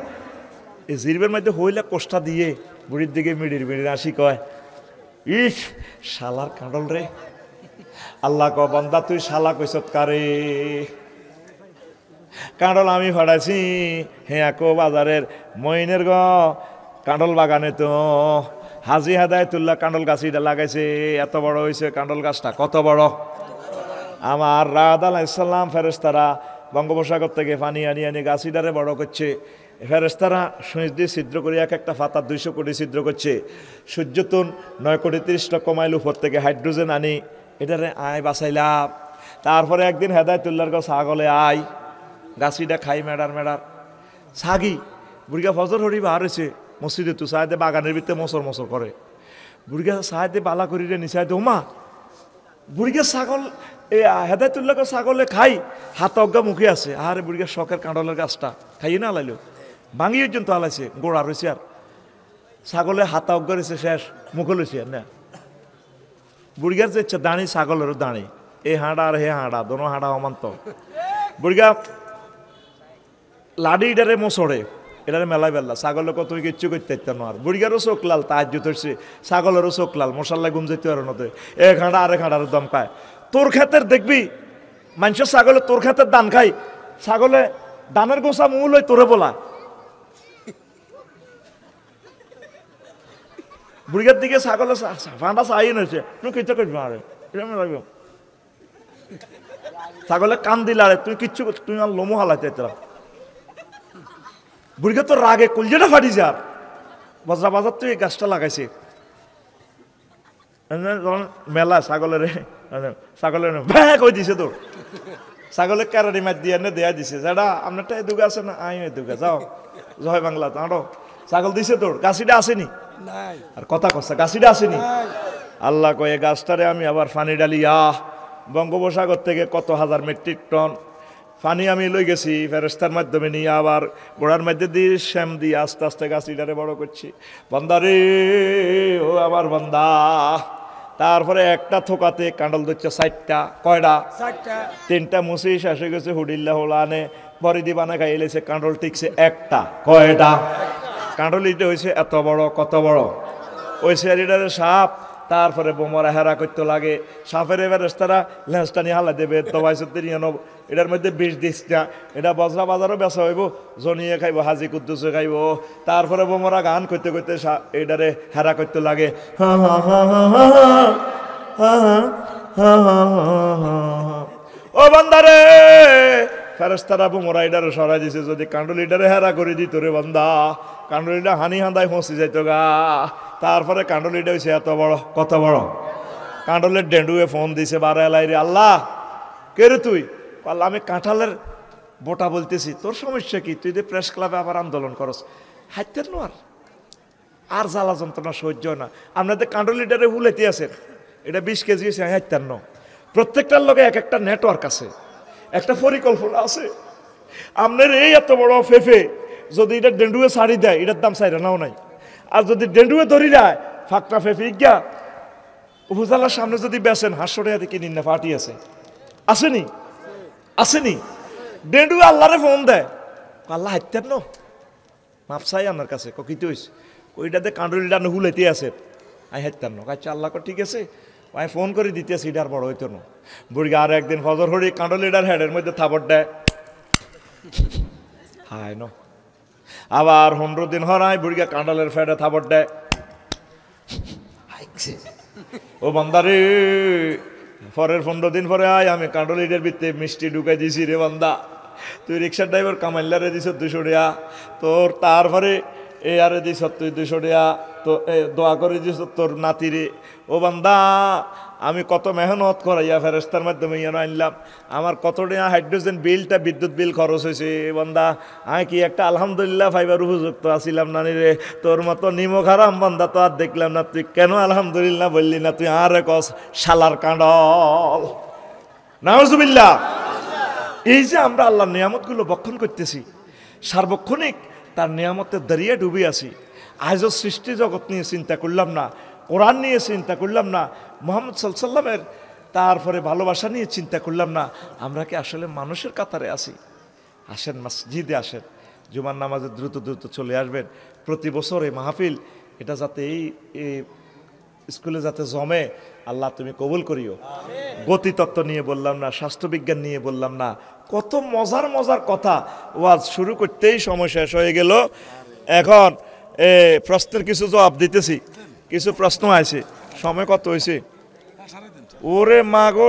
এই জিরবের মধ্যে হইলে কোষটা দিয়ে বুড়ির দিকে মিড়ির মিড়ির আসি কয়, ইস শালার কাঁডল রে। আল্লাহ ক বান্দা তুই শালা কইছত কারে? কাঁডল আমি ফাড়াইছি হেয়াকো বাজারের মইনের গ কাঁডল বাগানে তো হাজি হাদায়তুল্লাহ কাঁডল গাছিটা লাগাইছে, এত বড় হয়েছে কাঁডল গাছটা, কত বড়। আমার রাদ আলাইহিস সালাম ফেরেশতারা বঙ্গোপসাগর থেকে পানি আনি আনি গাছিটারে বড় করছে। ফেরেশতারা সুইচ দিয়ে ছিদ্র করে এক একটা ফাতা 200 কোটি ছিদ্র করছে। সূর্যতুন 9 কোটি 30 লক্ষ মাইল উপর থেকে হাইড্রোজেন আনি এটারে আয় বাঁচাইলাম। তারপরে একদিন হেদায়তুল্লাহর গো ছাগলে আয় গাছিটা খাই মেডার মেডার ছাগি। বুড়িগা ফজর হরি বার হয়েছে মসজিদে, তু সাহেদে বাগানের ভিতরে মসর মসর করে। বুড়িগা সাহেদে বালা করি রে নিচাইতে ওমা। বুড়িগা ছাগল হেদায়তুল্লাহ ছাগলে খাই হাত অজ্ঞা মুখে আছে। আরে বুড়িগা শখের কাঁডলের গাছটা খাইয়ে না আলাইলো, ভাঙি পর্যন্ত আলাইছে, গোড়া রয়েছে আর ছাগলে হাতা অজ্ঞা রয়েছে, শেষ মুখে লইছে আর না। বুড়িগার যে ইচ্ছা দাঁড়ি, ছাগলেরও দাঁড়ি, এ হাঁড়া আর হে হাঁড়া, দোনো হাঁড়া অমান্ত। বুড়িগা লাডি ডারে মোচড়ে এটারে মেলায় বেল্লা ছাগলের কত কিচ্ছু করতে না আর বুড়িগারও চোখ লাল তাহাজ্জুদ হচ্ছে ছাগলেরও চোখ লাল মশাল্লা ঘুম যেতে আর নতে এক হাঁটা আরেক হাঁটার দম খায় তোর ক্ষেতের দেখবি মানুষের ছাগলে তোর ক্ষেতের দান খাই ছাগলে দানের গোসা মূল হয় তোরে বলা বুড়িগার দিকে ছাগলে ফাঁটা চাই নয়েছে তুমি কিচ্ছু করবি আরে লাগবে ছাগলে কান দিলে আরে তুই কিচ্ছু তুমি আর লোমো হালাইতে বুড়িকে তো রাগে কলজেটা ফাটি যার বজরা বাজার তুই এই গাছটা লাগাইছে মেলা ছাগলের ভ্যাঁ কই দিছে তোর ছাগলের ক্যারারি মাছ দিয়ে এনে দেয়া দিছে যেটা আপনারটা এই দুগা আছে না আই এই দুগা যাও জয় বাংলা আরো ছাগল দিছে তোর গাছিটা আসেনি আর কথা কচ্ছে গাছিটা আসেনি আল্লাহ কয়ে গাছটারে আমি আবার পানি ডালি বঙ্গোপসাগর থেকে কত হাজার মেট্রিক টন পানি আমি লই গেছি ফেরেস্তার মাধ্যমে নিয়ে আবার গোড়ার মধ্যে দিয়ে শ্যাম দিয়ে আস্তে আস্তে গাছিটারে বড় করছি বান্দারে ও আমার বান্দা তারপরে একটা থোকাতে কাঁডল ধরছে 4টা কয়টা 3টা মুসি শেষ হয়ে গেছে হুডিল্লা হোলানে বড়ি দিবানা খাই এলেছে কাঁডল টিকছে একটা কয়টা কাঁডল ইটা হয়েছে এত বড় কত বড় ওই শরীরের সাপ তারপরে বোমরা হেরা করতে লাগে সাপের এবার তারা লেন্সটা নিয়ে হালা দেবে দবাইসতে নিয়ে নেব এটার মধ্যে বিষ দিস না এটা বজরা বাজারও বেচা হইব জনিয়ে খাইব হাজি কুদ্দুসে খাইব তারপরে বোমরা গান করতে করতে এটারে হেরা করতে লাগে ও বান্দারে ফেরেস্তারা বোমরা এটারে সরাই দিছে যদি কান্ডলিটারে হেরা করে দিত রে বান্দা কান্ডলিটা হানি হান্দায় ফসি যাইতো গা তারপরে কান্ডলিটা হয়েছে এত বড় কত বড় কান্ডলের ডেন্ডুয়ে ফোন দিছে বারে এলাই রে আল্লাহ কে রে তুই আল্লাহ আমি কাঁঠালের বোটা বলতেছি তোর সমস্যা কি তুই যে প্রেস ক্লাবে আবার আন্দোলন করস হাইতেন নোয়ার আর জ্বালা যন্ত্রণা সহ্য না আপনাদের কান্ডলিটারে হুলেতে আছেন এটা 20 কেজি হয়েছে হাইতেন ন প্রত্যেকটার লগে এক একটা নেটওয়ার্ক আছে একটা পরিকল্পনা আছে আপনার এই এত বড় ফেফে যদি এটা ডেন্ডুয়ে ছাড়ি দেয় এটার দাম চাইরা নাও নাই আর যদি ডেন্ডুয়ে ধরি দেয় ফাঁকটা ফেফে গিয়া উপজেলার সামনে যদি বেছেন 500 টাকা দিয়ে কিনিন না ফাটি আছে আসেনি আসেনি ডেন্ডুয়ে আল্লাহরে ফোন দেয় আল্লাহ হাইতেন ন মাপ চাই আমার কাছে কিতে হয়েছে ওইটাতে কান্ডলিটা হুলেতে আছে আই হাইতেন ন আচ্ছা আল্লাহ ঠিক আছে আমি ফোন করে দিতেছি এটার বড় হইতো না বুড়িকে আর একদিন ফজর হরি কান্ডলিটার হেডের মধ্যে থাপড় দেয় হায় ন আবার 15 দিন হরাই বুড়িকে কান্ডলের ফেডে থাপড় দেয় ও বান্দারে পরের 15 দিন পরে আয় আমি কান্ডলিটার ভিতরে মিষ্টি ঢুকাই দিছি রে বান্দা তুই রিক্সার ড্রাইভার কামাইলারে দিছ 200 টাকা তোর তারপরে এ আরে দিছ তুই 200 টাকা তো দোয়া করে দিছ তোর নাতিরে ও বান্দা আমি কত মেহনত করাইয়া ফেরেস্তার মাধ্যমে ইয়ে আনলাম আমার কত টাকা হাইড্রোজেন বিলটা বিদ্যুৎ বিল খরচ হয়েছে বান্দা আমি কি একটা আলহামদুলিল্লাহ ফাইবার উপযুক্ত আছিলাম না রে তোর মতো নিমক হারাম বান্দা তো আর দেখলাম না তুই কেন আলহামদুলিল্লাহ বললি না তুই আর কস শালার কাঁডল নাউজুবিল্লাহ এই যে আমরা আল্লাহর নিয়ামতগুলো বক্ষণ করতেছি সার্বক্ষণিক তার নিয়ামতের দাঁড়িয়ে ডুবে আছি আজও সৃষ্টি জগৎ নিয়ে চিন্তা করলাম না কোরআন নিয়ে চিন্তা করলাম না মুহাম্মদ সাল্লাল্লাহু তারপরে ভালোবাসা নিয়ে চিন্তা করলাম না আমরা কি আসলে মানুষের কাতারে আছি আসেন মসজিদে আসেন জুমার নামাজে দ্রুত দ্রুত চলে আসবেন প্রতি বছর এই মাহফিল এটা যাতে এই স্কুলে যাতে জমে আল্লাহ তুমি কবুল করিও গতিতত্ত্ব নিয়ে বললাম না স্বাস্থ্যবিজ্ঞান নিয়ে বললাম না কত মজার মজার কথা ওয়াজ শুরু করতেই সময় শেষ হয়ে গেল এখন প্রশ্নের কিছু জবাব দিতেছি কিছু প্রশ্ন আছে সময় কত হয়েছে ওরে মা গো